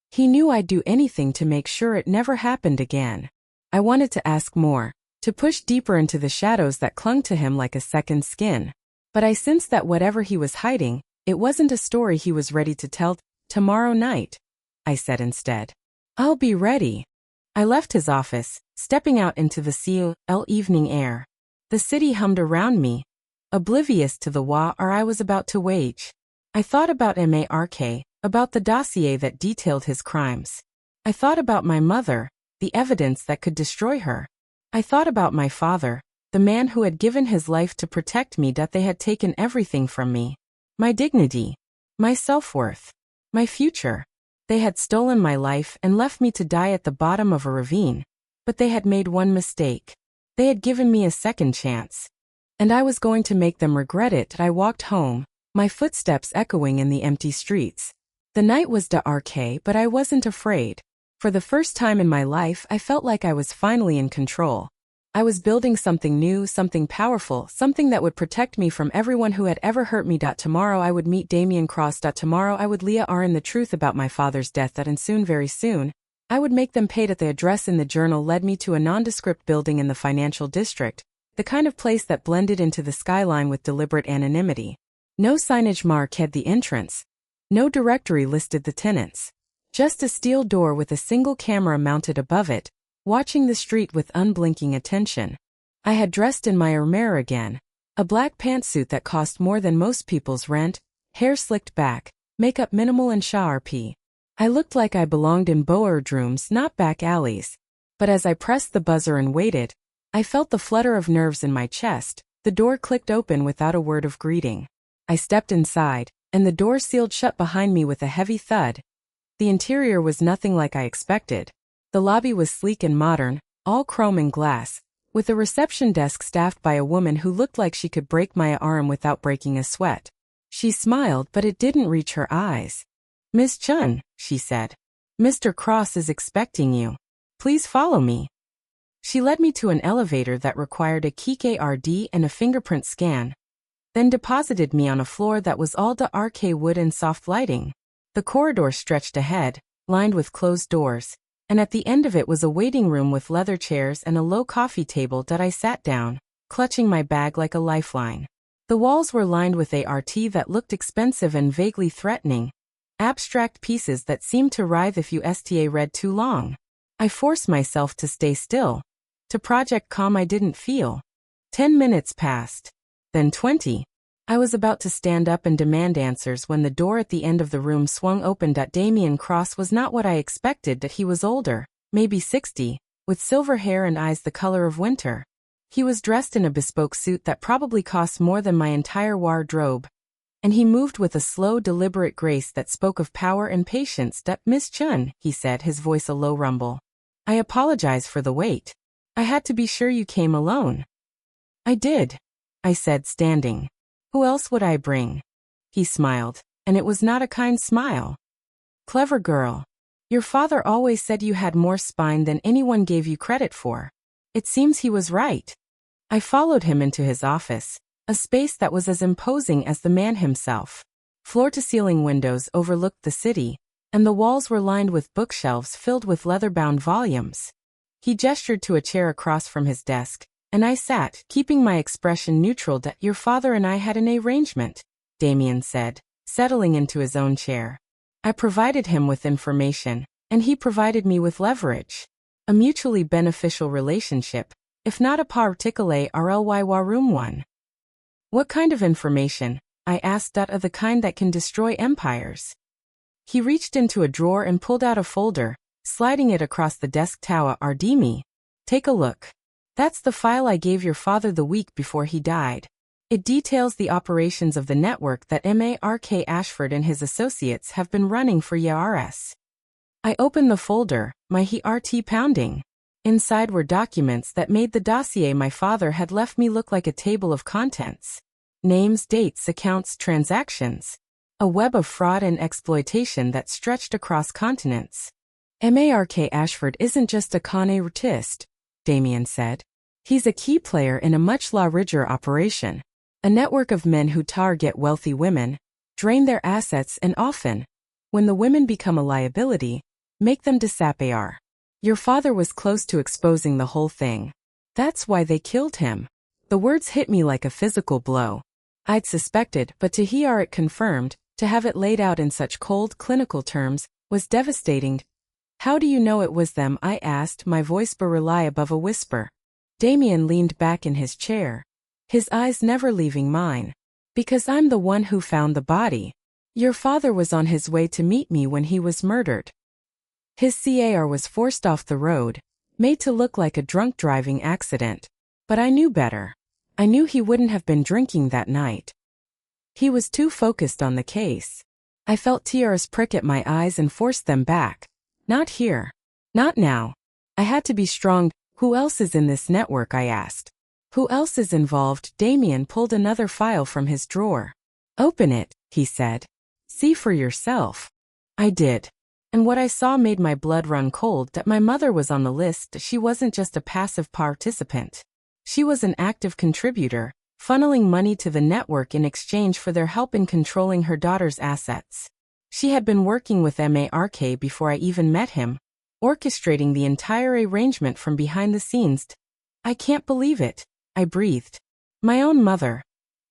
He knew I'd do anything to make sure it never happened again. I wanted to ask more, to push deeper into the shadows that clung to him like a second skin. But I sensed that whatever he was hiding, it wasn't a story he was ready to tell tomorrow night. I said instead, "I'll be ready." I left his office, stepping out into the still evening air. The city hummed around me, oblivious to the war I was about to wage. I thought about Mark, about the dossier that detailed his crimes. I thought about my mother, the evidence that could destroy her. I thought about my father, the man who had given his life to protect me, that they had taken everything from me. My dignity, my self-worth, my future. They had stolen my life and left me to die at the bottom of a ravine. But they had made one mistake. They had given me a second chance. And I was going to make them regret it. I walked home, my footsteps echoing in the empty streets. The night was dark, but I wasn't afraid. For the first time in my life, I felt like I was finally in control. I was building something new, something powerful, something that would protect me from everyone who had ever hurt me. Tomorrow I would meet Damien Cross. Tomorrow I would learn the truth about my father's death. And soon, very soon, I would make them pay. The address in the journal led me to a nondescript building in the financial district, the kind of place that blended into the skyline with deliberate anonymity. No signage marked the entrance. No directory listed the tenants. Just a steel door with a single camera mounted above it, watching the street with unblinking attention. I had dressed in my armor again, a black pantsuit that cost more than most people's rent, hair slicked back, makeup minimal and sharp. I looked like I belonged in boardrooms, not back alleys. But as I pressed the buzzer and waited, I felt the flutter of nerves in my chest. The door clicked open without a word of greeting. I stepped inside, and the door sealed shut behind me with a heavy thud. The interior was nothing like I expected. The lobby was sleek and modern, all chrome and glass, with a reception desk staffed by a woman who looked like she could break my arm without breaking a sweat. She smiled, but it didn't reach her eyes. "Miss Chun," she said, "Mr. Cross is expecting you. Please follow me." She led me to an elevator that required a key card and a fingerprint scan, then deposited me on a floor that was all dark wood and soft lighting. The corridor stretched ahead, lined with closed doors, and at the end of it was a waiting room with leather chairs and a low coffee table. I sat down, clutching my bag like a lifeline. The walls were lined with art that looked expensive and vaguely threatening, abstract pieces that seemed to writhe if you read too long. I forced myself to stay still, to project calm I didn't feel. 10 minutes passed. Then 20. I was about to stand up and demand answers when the door at the end of the room swung open. Damien Cross was not what I expected. He was older, maybe 60, with silver hair and eyes the color of winter. He was dressed in a bespoke suit that probably cost more than my entire wardrobe, and he moved with a slow, deliberate grace that spoke of power and patience. "Miss Chun," he said, his voice a low rumble. "I apologize for the wait. I had to be sure you came alone." "I did," I said, standing. "Who else would I bring?" He smiled, and it was not a kind smile. "Clever girl. Your father always said you had more spine than anyone gave you credit for." It seems he was right. I followed him into his office, a space that was as imposing as the man himself. Floor-to-ceiling windows overlooked the city, and the walls were lined with bookshelves filled with leather-bound volumes. He gestured to a chair across from his desk, and I sat, keeping my expression neutral. "Your father and I had an arrangement," Damien said, settling into his own chair. "I provided him with information, and he provided me with leverage. A mutually beneficial relationship, if not a particularly room one." "What kind of information?" I asked. "Of the kind that can destroy empires." He reached into a drawer and pulled out a folder, sliding it across the desk. "Ardemi. Take a look. That's the file I gave your father the week before he died. It details the operations of the network that Mark Ashford and his associates have been running for years." I opened the folder, my heart pounding. Inside were documents that made the dossier my father had left me look like a table of contents. Names, dates, accounts, transactions. A web of fraud and exploitation that stretched across continents. "Mark Ashford isn't just a con artist," Damien said. "He's a key player in a much larger operation. A network of men who target wealthy women, drain their assets and often, when the women become a liability, make them disappear. Your father was close to exposing the whole thing. That's why they killed him. The words hit me like a physical blow. I'd suspected, but to hear it confirmed, to have it laid out in such cold, clinical terms, was devastating. How do you know it was them? I asked, my voice barely above a whisper. Damien leaned back in his chair, his eyes never leaving mine. Because I'm the one who found the body. Your father was on his way to meet me when he was murdered. His car was forced off the road, made to look like a drunk driving accident. But I knew better. I knew he wouldn't have been drinking that night. He was too focused on the case. I felt tears prick at my eyes and forced them back. Not here. Not now. I had to be strong. Who else is in this network? I asked. Who else is involved? Damien pulled another file from his drawer. Open it, he said. See for yourself. I did. And what I saw made my blood run cold. That my mother was on the list. She wasn't just a passive participant. She was an active contributor, funneling money to the network in exchange for their help in controlling her daughter's assets. She had been working with Mark before I even met him, orchestrating the entire arrangement from behind the scenes. I can't believe it, I breathed. My own mother.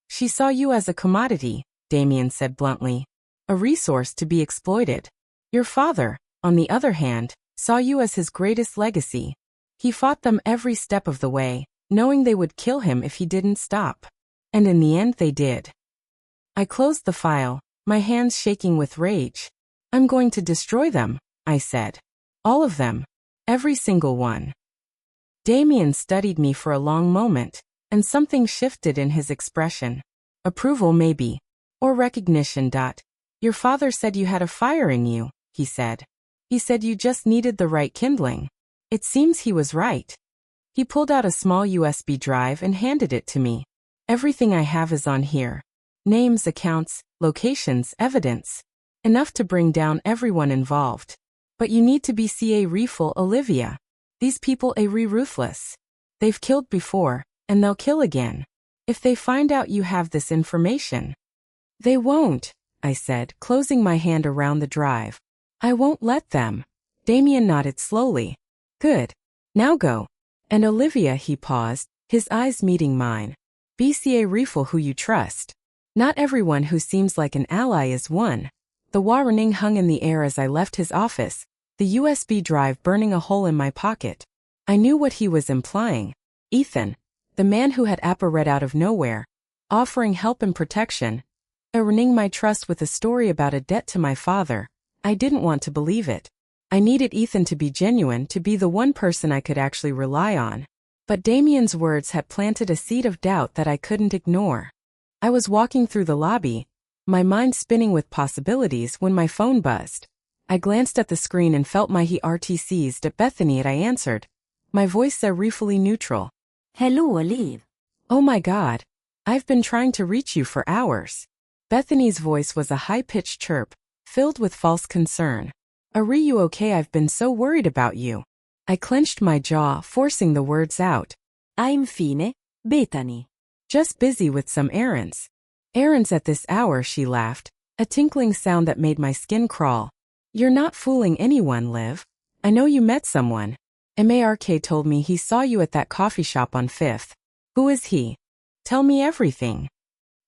She saw you as a commodity, Damien said bluntly. A resource to be exploited. Your father, on the other hand, saw you as his greatest legacy. He fought them every step of the way, knowing they would kill him if he didn't stop. And in the end they did. I closed the file, my hands shaking with rage. I'm going to destroy them, I said. All of them. Every single one. Damien studied me for a long moment, and something shifted in his expression. Approval maybe. Or recognition. Your father said you had a fire in you, he said. He said you just needed the right kindling. It seems he was right. He pulled out a small USB drive and handed it to me. Everything I have is on here. Names, accounts, locations, evidence. Enough to bring down everyone involved. But you need to be regretful, Olivia. These people are ruthless. They've killed before, and they'll kill again. If they find out you have this information. They won't, I said, closing my hand around the drive. I won't let them. Damien nodded slowly. Good. Now go. And Olivia, he paused, his eyes meeting mine. Be regretful who you trust. Not everyone who seems like an ally is one. The warning hung in the air as I left his office, the USB drive burning a hole in my pocket. I knew what he was implying. Ethan, the man who had appeared out of nowhere, offering help and protection, earning my trust with a story about a debt to my father. I didn't want to believe it. I needed Ethan to be genuine, to be the one person I could actually rely on. But Damien's words had planted a seed of doubt that I couldn't ignore. I was walking through the lobby, my mind spinning with possibilities when my phone buzzed. I glanced at the screen and felt my heart seized. At Bethany, I answered. My voice regretfully neutral. Hello, Olive. Oh my God. I've been trying to reach you for hours. Bethany's voice was a high-pitched chirp, filled with false concern. Are you okay? I've been so worried about you. I clenched my jaw, forcing the words out. I'm fine, Bethany. Just busy with some errands. Errands at this hour, she laughed, a tinkling sound that made my skin crawl. You're not fooling anyone, Liv. I know you met someone. Mark told me he saw you at that coffee shop on 5th. Who is he? Tell me everything.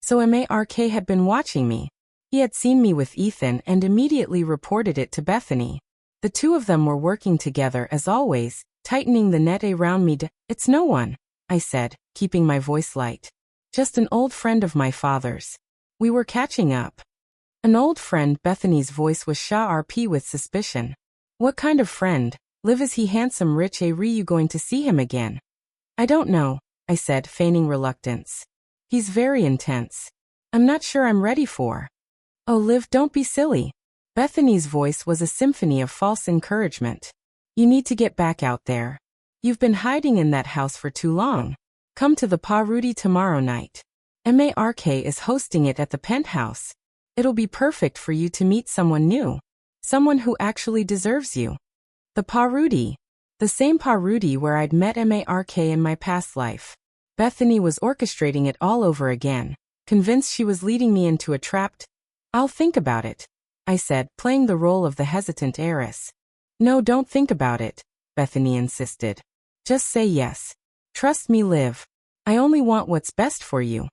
So Mark had been watching me. He had seen me with Ethan and immediately reported it to Bethany. The two of them were working together as always, tightening the net around me. It's no one, I said, keeping my voice light. Just an old friend of my father's. We were catching up. An old friend? Bethany's voice was sharp with suspicion. What kind of friend? Liv, is he handsome, rich? Are you going to see him again? I don't know, I said, feigning reluctance. He's very intense. I'm not sure I'm ready for. Oh, Liv, don't be silly. Bethany's voice was a symphony of false encouragement. You need to get back out there. You've been hiding in that house for too long. Come to the party tomorrow night. Mark is hosting it at the penthouse. It'll be perfect for you to meet someone new. Someone who actually deserves you. The party. The same party where I'd met Mark in my past life. Bethany was orchestrating it all over again, convinced she was leading me into a trap. I'll think about it, I said, playing the role of the hesitant heiress. No, don't think about it, Bethany insisted. Just say yes. Trust me, Liv. I only want what's best for you.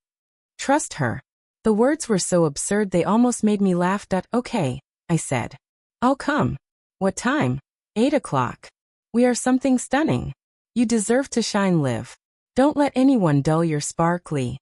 Trust her. The words were so absurd they almost made me laugh. Okay, I said. I'll come. What time? 8 o'clock. We are something stunning. You deserve to shine, Liv. Don't let anyone dull your sparkly.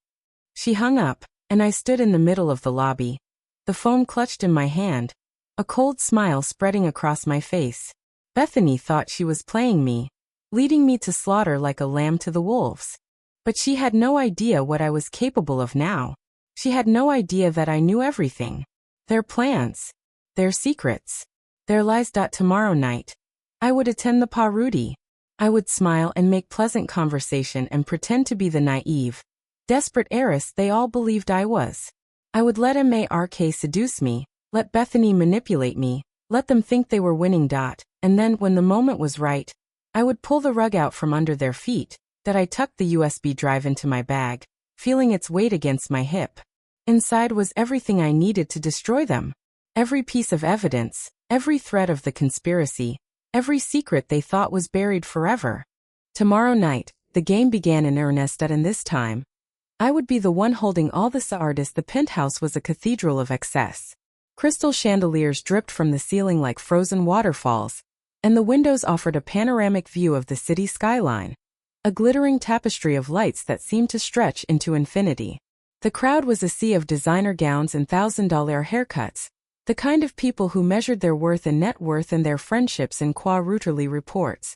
She hung up, and I stood in the middle of the lobby, the phone clutched in my hand, a cold smile spreading across my face. Bethany thought she was playing me, leading me to slaughter like a lamb to the wolves. But she had no idea what I was capable of now. She had no idea that I knew everything. Their plans. Their secrets. Their lies. Tomorrow night, I would attend the party. I would smile and make pleasant conversation and pretend to be the naive, desperate heiress they all believed I was. I would let Mark seduce me, let Bethany manipulate me, let them think they were winning. And then, when the moment was right, I would pull the rug out from under their feet. I tucked the USB drive into my bag, feeling its weight against my hip. Inside was everything I needed to destroy them. Every piece of evidence, every thread of the conspiracy, every secret they thought was buried forever. Tomorrow night, the game began in earnest, and this time, I would be the one holding all the stars. The penthouse was a cathedral of excess. Crystal chandeliers dripped from the ceiling like frozen waterfalls, and the windows offered a panoramic view of the city skyline, a glittering tapestry of lights that seemed to stretch into infinity. The crowd was a sea of designer gowns and $1,000 haircuts, the kind of people who measured their worth in net worth and their friendships in quarterly reports.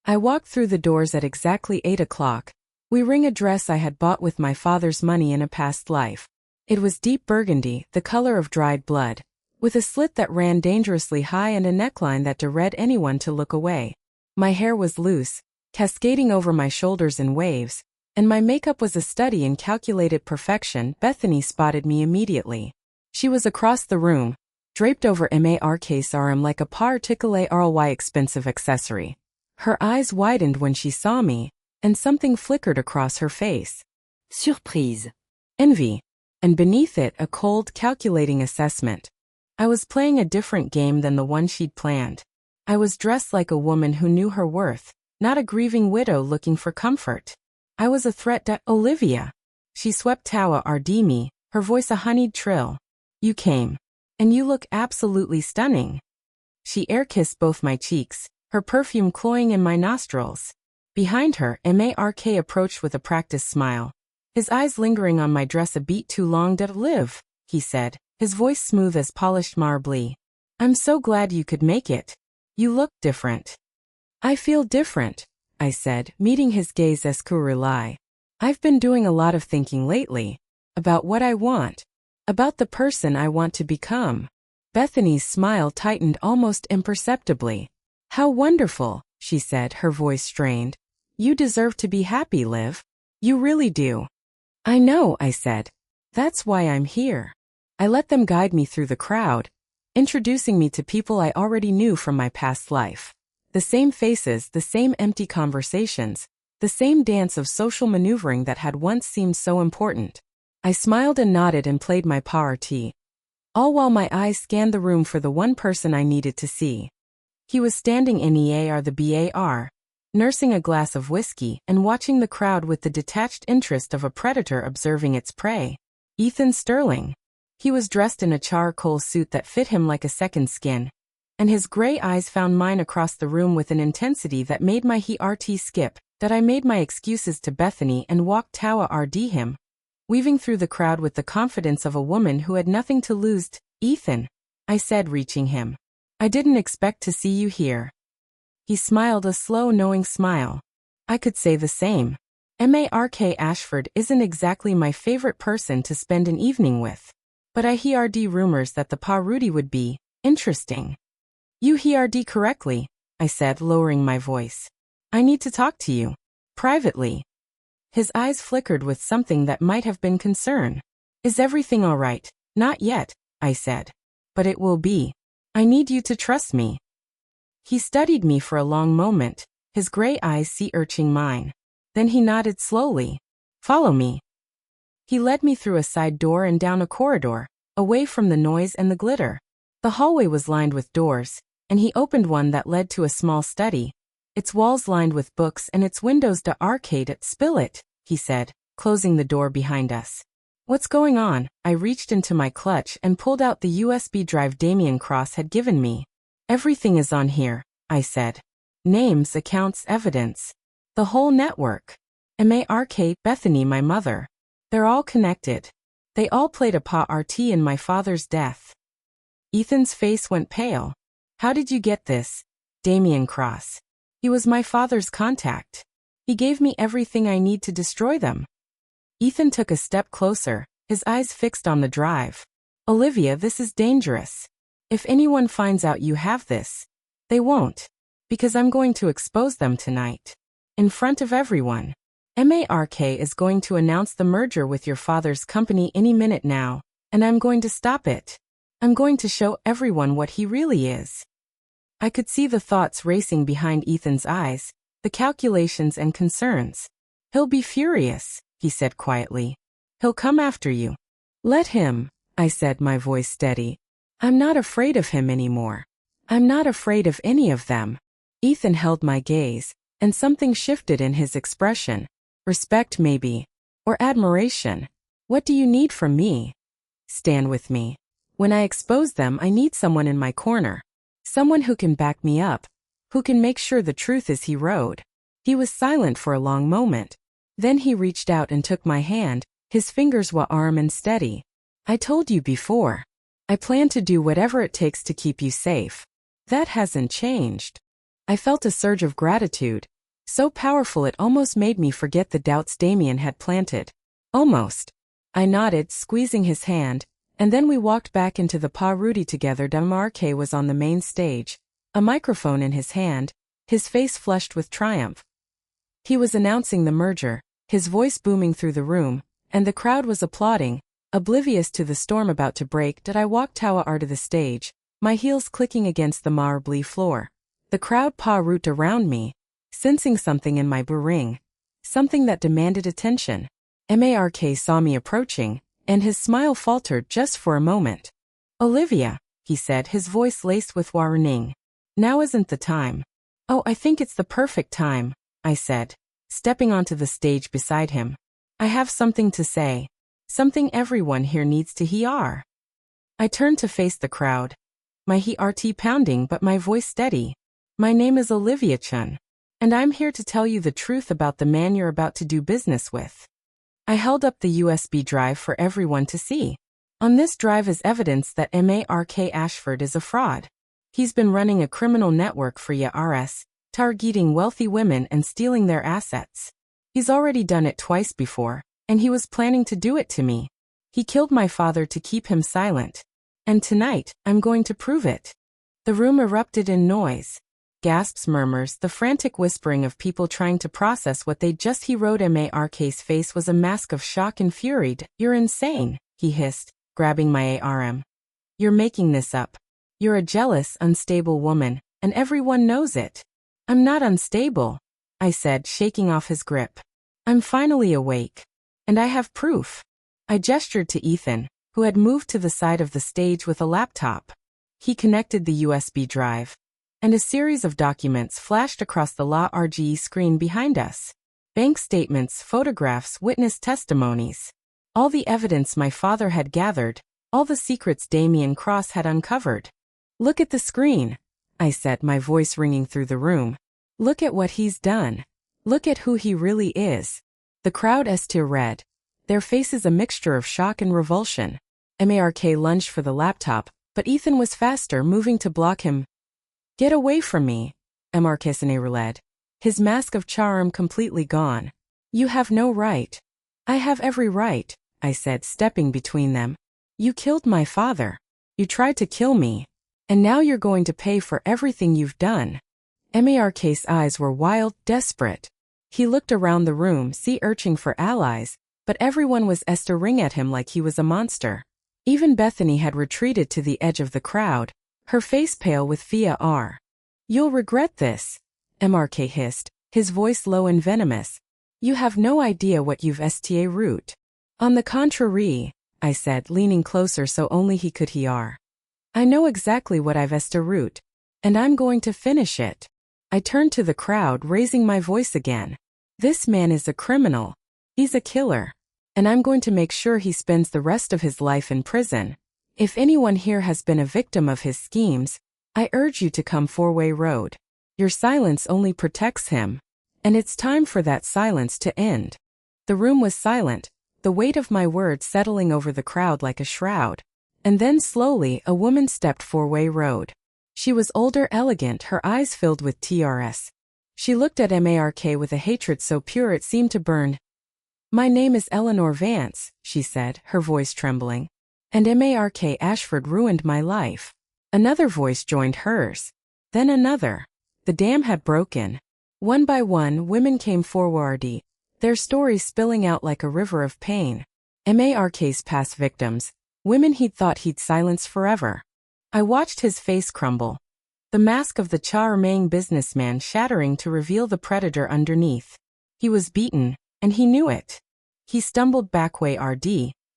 I walked through the doors at exactly 8 o'clock, wearing a dress I had bought with my father's money in a past life. It was deep burgundy, the color of dried blood, with a slit that ran dangerously high and a neckline that dared anyone to look away. My hair was loose, cascading over my shoulders in waves, and my makeup was a study in calculated perfection. Bethany spotted me immediately. She was across the room, draped over Mark's arm like a particularly expensive accessory. Her eyes widened when she saw me, and something flickered across her face. Surprise. Envy. And beneath it a cold, calculating assessment. I was playing a different game than the one she'd planned. I was dressed like a woman who knew her worth, not a grieving widow looking for comfort. I was a threat to Olivia. She swept toward me, her voice a honeyed trill. You came. And you look absolutely stunning. She air-kissed both my cheeks, her perfume cloying in my nostrils. Behind her, Mark approached with a practiced smile, his eyes lingering on my dress a beat too long. Liv, he said, his voice smooth as polished marble. I'm so glad you could make it. You look different. I feel different, I said, meeting his gaze escurely. I've been doing a lot of thinking lately. About what I want. About the person I want to become. Bethany's smile tightened almost imperceptibly. How wonderful, she said, her voice strained. You deserve to be happy, Liv. You really do. I know, I said. That's why I'm here. I let them guide me through the crowd, introducing me to people I already knew from my past life. The same faces, the same empty conversations, the same dance of social maneuvering that had once seemed so important. I smiled and nodded and played my party, all while my eyes scanned the room for the one person I needed to see. He was standing in the bar, nursing a glass of whiskey and watching the crowd with the detached interest of a predator observing its prey. Ethan Sterling. He was dressed in a charcoal suit that fit him like a second skin, and his gray eyes found mine across the room with an intensity that made my heart skip. I made my excuses to Bethany and walked toward him, weaving through the crowd with the confidence of a woman who had nothing to lose. Ethan, I said, reaching him. I didn't expect to see you here. He smiled a slow, knowing smile. I could say the same. Mark Ashford isn't exactly my favorite person to spend an evening with, but I heard rumors that the party would be interesting. You heard correctly, I said, lowering my voice. I need to talk to you. Privately. His eyes flickered with something that might have been concern. Is everything all right? Not yet, I said. But it will be. I need you to trust me. He studied me for a long moment, his gray eyes sea-urching mine. Then he nodded slowly. Follow me. He led me through a side door and down a corridor, away from the noise and the glitter. The hallway was lined with doors, and he opened one that led to a small study, its walls lined with books and its windows to arcade at Spill It, he said, closing the door behind us. What's going on? I reached into my clutch and pulled out the USB drive Damien Cross had given me. Everything is on here, I said. Names, accounts, evidence. The whole network. Mark, Bethany, my mother. They're all connected. They all played a part in my father's death. Ethan's face went pale. How did you get this? Damien Cross. He was my father's contact. He gave me everything I need to destroy them. Ethan took a step closer, his eyes fixed on the drive. Olivia, this is dangerous. If anyone finds out you have this, they won't. Because I'm going to expose them tonight. In front of everyone. Mark is going to announce the merger with your father's company any minute now, and I'm going to stop it. I'm going to show everyone what he really is. I could see the thoughts racing behind Ethan's eyes, the calculations and concerns. He'll be furious, he said quietly. He'll come after you. Let him, I said, my voice steady. I'm not afraid of him anymore. I'm not afraid of any of them. Ethan held my gaze, and something shifted in his expression. Respect maybe. Or admiration. What do you need from me? Stand with me. When I expose them, I need someone in my corner. Someone who can back me up. Who can make sure the truth is he rode. He was silent for a long moment. Then he reached out and took my hand, his fingers warm and steady. I told you before. I plan to do whatever it takes to keep you safe. That hasn't changed. I felt a surge of gratitude. So powerful it almost made me forget the doubts Damien had planted. Almost. I nodded, squeezing his hand, and then we walked back into the Pa Rudy together. Mark was on the main stage, a microphone in his hand, his face flushed with triumph. He was announcing the merger, his voice booming through the room, and the crowd was applauding, oblivious to the storm about to break. I walked to the stage, my heels clicking against the marble floor. The crowd Pa root around me, sensing something in my ring, something that demanded attention. Mark saw me approaching, and his smile faltered just for a moment. Olivia, he said, his voice laced with warning. Now isn't the time. Oh, I think it's the perfect time, I said, stepping onto the stage beside him. I have something to say. Something everyone here needs to hear. I turned to face the crowd. My heart pounding but my voice steady. My name is Olivia Chun. And I'm here to tell you the truth about the man you're about to do business with. I held up the USB drive for everyone to see. On this drive is evidence that Mark Ashford is a fraud. He's been running a criminal network for years, targeting wealthy women and stealing their assets. He's already done it twice before, and he was planning to do it to me. He killed my father to keep him silent. And tonight, I'm going to prove it. The room erupted in noise. Gasps, murmurs, the frantic whispering of people trying to process what they just heard. Mark's face was a mask of shock and fury. You're insane, he hissed, grabbing my arm. You're making this up. You're a jealous, unstable woman, and everyone knows it. I'm not unstable, I said, shaking off his grip. I'm finally awake. And I have proof. I gestured to Ethan, who had moved to the side of the stage with a laptop. He connected the USB drive. And a series of documents flashed across the RGE screen behind us. Bank statements, photographs, witness testimonies. All the evidence my father had gathered, all the secrets Damien Cross had uncovered. Look at the screen, I said, my voice ringing through the room. Look at what he's done. Look at who he really is. The crowd read, their faces a mixture of shock and revulsion. Mark lunged for the laptop, but Ethan was faster, moving to block him. Get away from me, Mark led, his mask of charm completely gone. You have no right. I have every right, I said, stepping between them. You killed my father. You tried to kill me. And now you're going to pay for everything you've done. Mark's eyes were wild, desperate. He looked around the room, searching for allies, but everyone was staring at him like he was a monster. Even Bethany had retreated to the edge of the crowd, her face pale with fear. You'll regret this, Mark hissed, his voice low and venomous. You have no idea what you've sta root. On the contrary, I said, leaning closer so only he could hear. I know exactly what I've esta root, and I'm going to finish it. I turned to the crowd, raising my voice again. This man is a criminal. He's a killer. And I'm going to make sure he spends the rest of his life in prison. If anyone here has been a victim of his schemes, I urge you to come four-way road. Your silence only protects him. And it's time for that silence to end. The room was silent, the weight of my words settling over the crowd like a shroud. And then slowly a woman stepped four-way road. She was older, elegant, her eyes filled with tears. She looked at Mark with a hatred so pure it seemed to burn. My name is Eleanor Vance, she said, her voice trembling. And Mark Ashford ruined my life. Another voice joined hers. Then another. The dam had broken. One by one, women came forward, their stories spilling out like a river of pain. Mark's past victims, women he'd thought he'd silence forever. I watched his face crumble. The mask of the charming businessman shattering to reveal the predator underneath. He was beaten, and he knew it. He stumbled backward,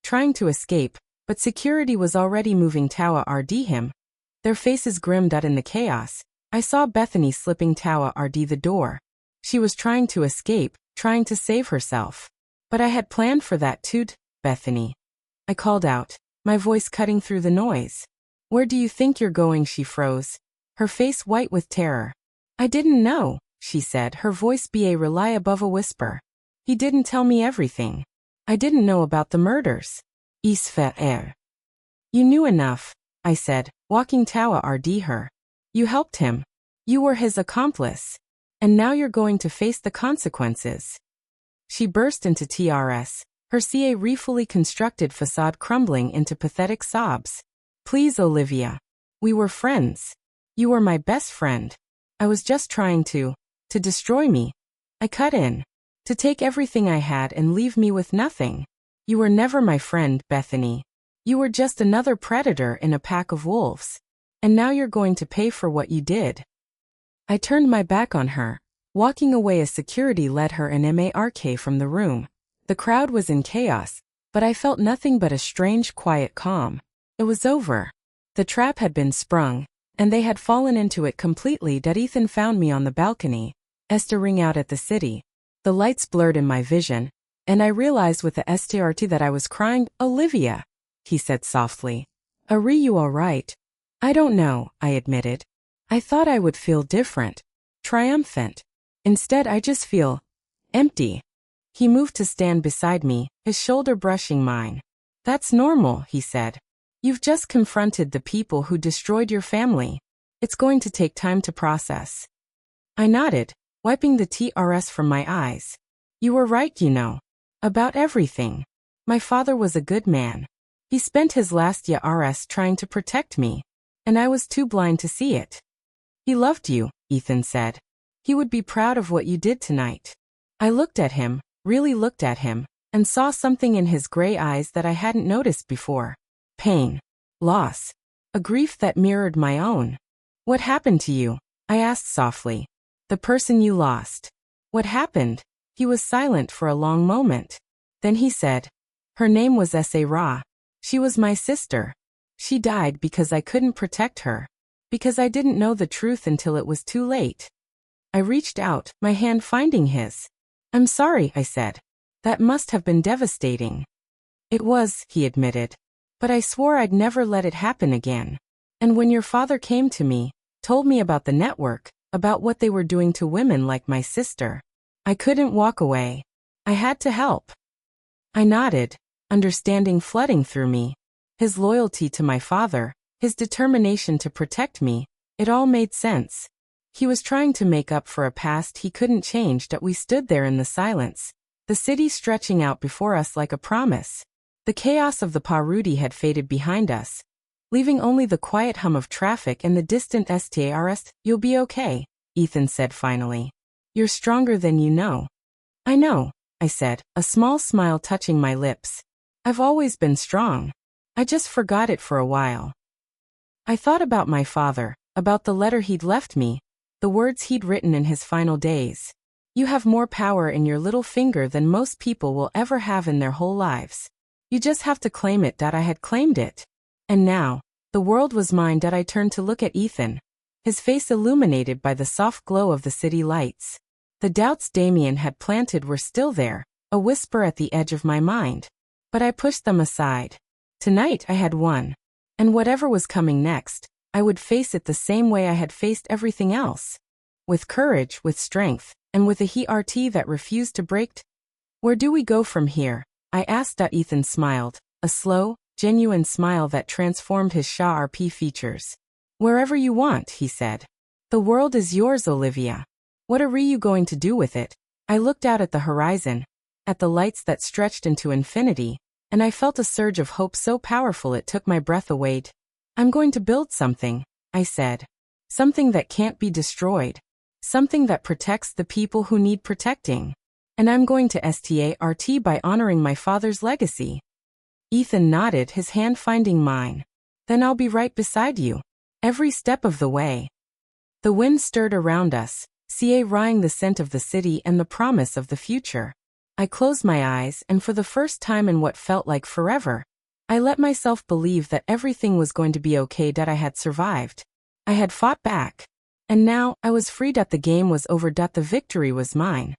trying to escape, but security was already moving toward him. Their faces grimmed out in the chaos. I saw Bethany slipping toward the door. She was trying to escape, trying to save herself. But I had planned for that too, Bethany. I called out, my voice cutting through the noise. Where do you think you're going? She froze, her face white with terror. I didn't know, she said, her voice rely above a whisper. He didn't tell me everything. I didn't know about the murders. You knew enough, I said, walking toward her. You helped him. You were his accomplice. And now you're going to face the consequences. She burst into tears, her fully constructed facade crumbling into pathetic sobs. Please, Olivia. We were friends. You were my best friend. I was just trying to destroy me. I cut in. To take everything I had and leave me with nothing. You were never my friend, Bethany. You were just another predator in a pack of wolves. And now you're going to pay for what you did. I turned my back on her, walking away as security led her and Mark from the room. The crowd was in chaos, but I felt nothing but a strange, quiet calm. It was over. The trap had been sprung, and they had fallen into it completely. Ethan found me on the balcony, staring out at the city. The lights blurred in my vision, and I realized with the STRT that I was crying. Olivia, he said softly. Are you all right? I don't know, I admitted. I thought I would feel different, triumphant. Instead, I just feel empty. He moved to stand beside me, his shoulder brushing mine. That's normal, he said. You've just confronted the people who destroyed your family. It's going to take time to process. I nodded, wiping the tears from my eyes. You were right, about everything. My father was a good man. He spent his last years trying to protect me, and I was too blind to see it. He loved you, Ethan said. He would be proud of what you did tonight. I looked at him, really looked at him, and saw something in his gray eyes that I hadn't noticed before. Pain. Loss. A grief that mirrored my own. What happened to you? I asked softly. The person you lost. What happened? He was silent for a long moment. Then he said, her name was Sarah. She was my sister. She died because I couldn't protect her. Because I didn't know the truth until it was too late. I reached out, my hand finding his. I'm sorry, I said. That must have been devastating. It was, he admitted. But I swore I'd never let it happen again. And when your father came to me, told me about the network, about what they were doing to women like my sister, I couldn't walk away. I had to help. I nodded, understanding flooding through me. His loyalty to my father, his determination to protect me, it all made sense. He was trying to make up for a past he couldn't change. That we stood there in the silence, the city stretching out before us like a promise. The chaos of the Parudi had faded behind us, leaving only the quiet hum of traffic and the distant stars. You'll be okay, Ethan said finally. You're stronger than you know. I know, I said, a small smile touching my lips. I've always been strong. I just forgot it for a while. I thought about my father, about the letter he'd left me, the words he'd written in his final days. You have more power in your little finger than most people will ever have in their whole lives. You just have to claim it. I had claimed it. And now, the world was mine. I turned to look at Ethan, his face illuminated by the soft glow of the city lights. The doubts Damien had planted were still there, a whisper at the edge of my mind. But I pushed them aside. Tonight I had won. And whatever was coming next, I would face it the same way I had faced everything else. With courage, with strength, and with a heart that refused to break. Where do we go from here? I asked. Ethan smiled, a slow, genuine smile that transformed his sharp features. Wherever you want, he said. The world is yours, Olivia. What are you going to do with it? I looked out at the horizon, at the lights that stretched into infinity, and I felt a surge of hope so powerful it took my breath away. I'm going to build something, I said. Something that can't be destroyed. Something that protects the people who need protecting. And I'm going to start by honoring my father's legacy. Ethan nodded, his hand finding mine. Then I'll be right beside you. Every step of the way. The wind stirred around us, carrying the scent of the city and the promise of the future. I closed my eyes, and for the first time in what felt like forever, I let myself believe that everything was going to be okay. I had survived. I had fought back. And now, I was free. The game was over. The victory was mine.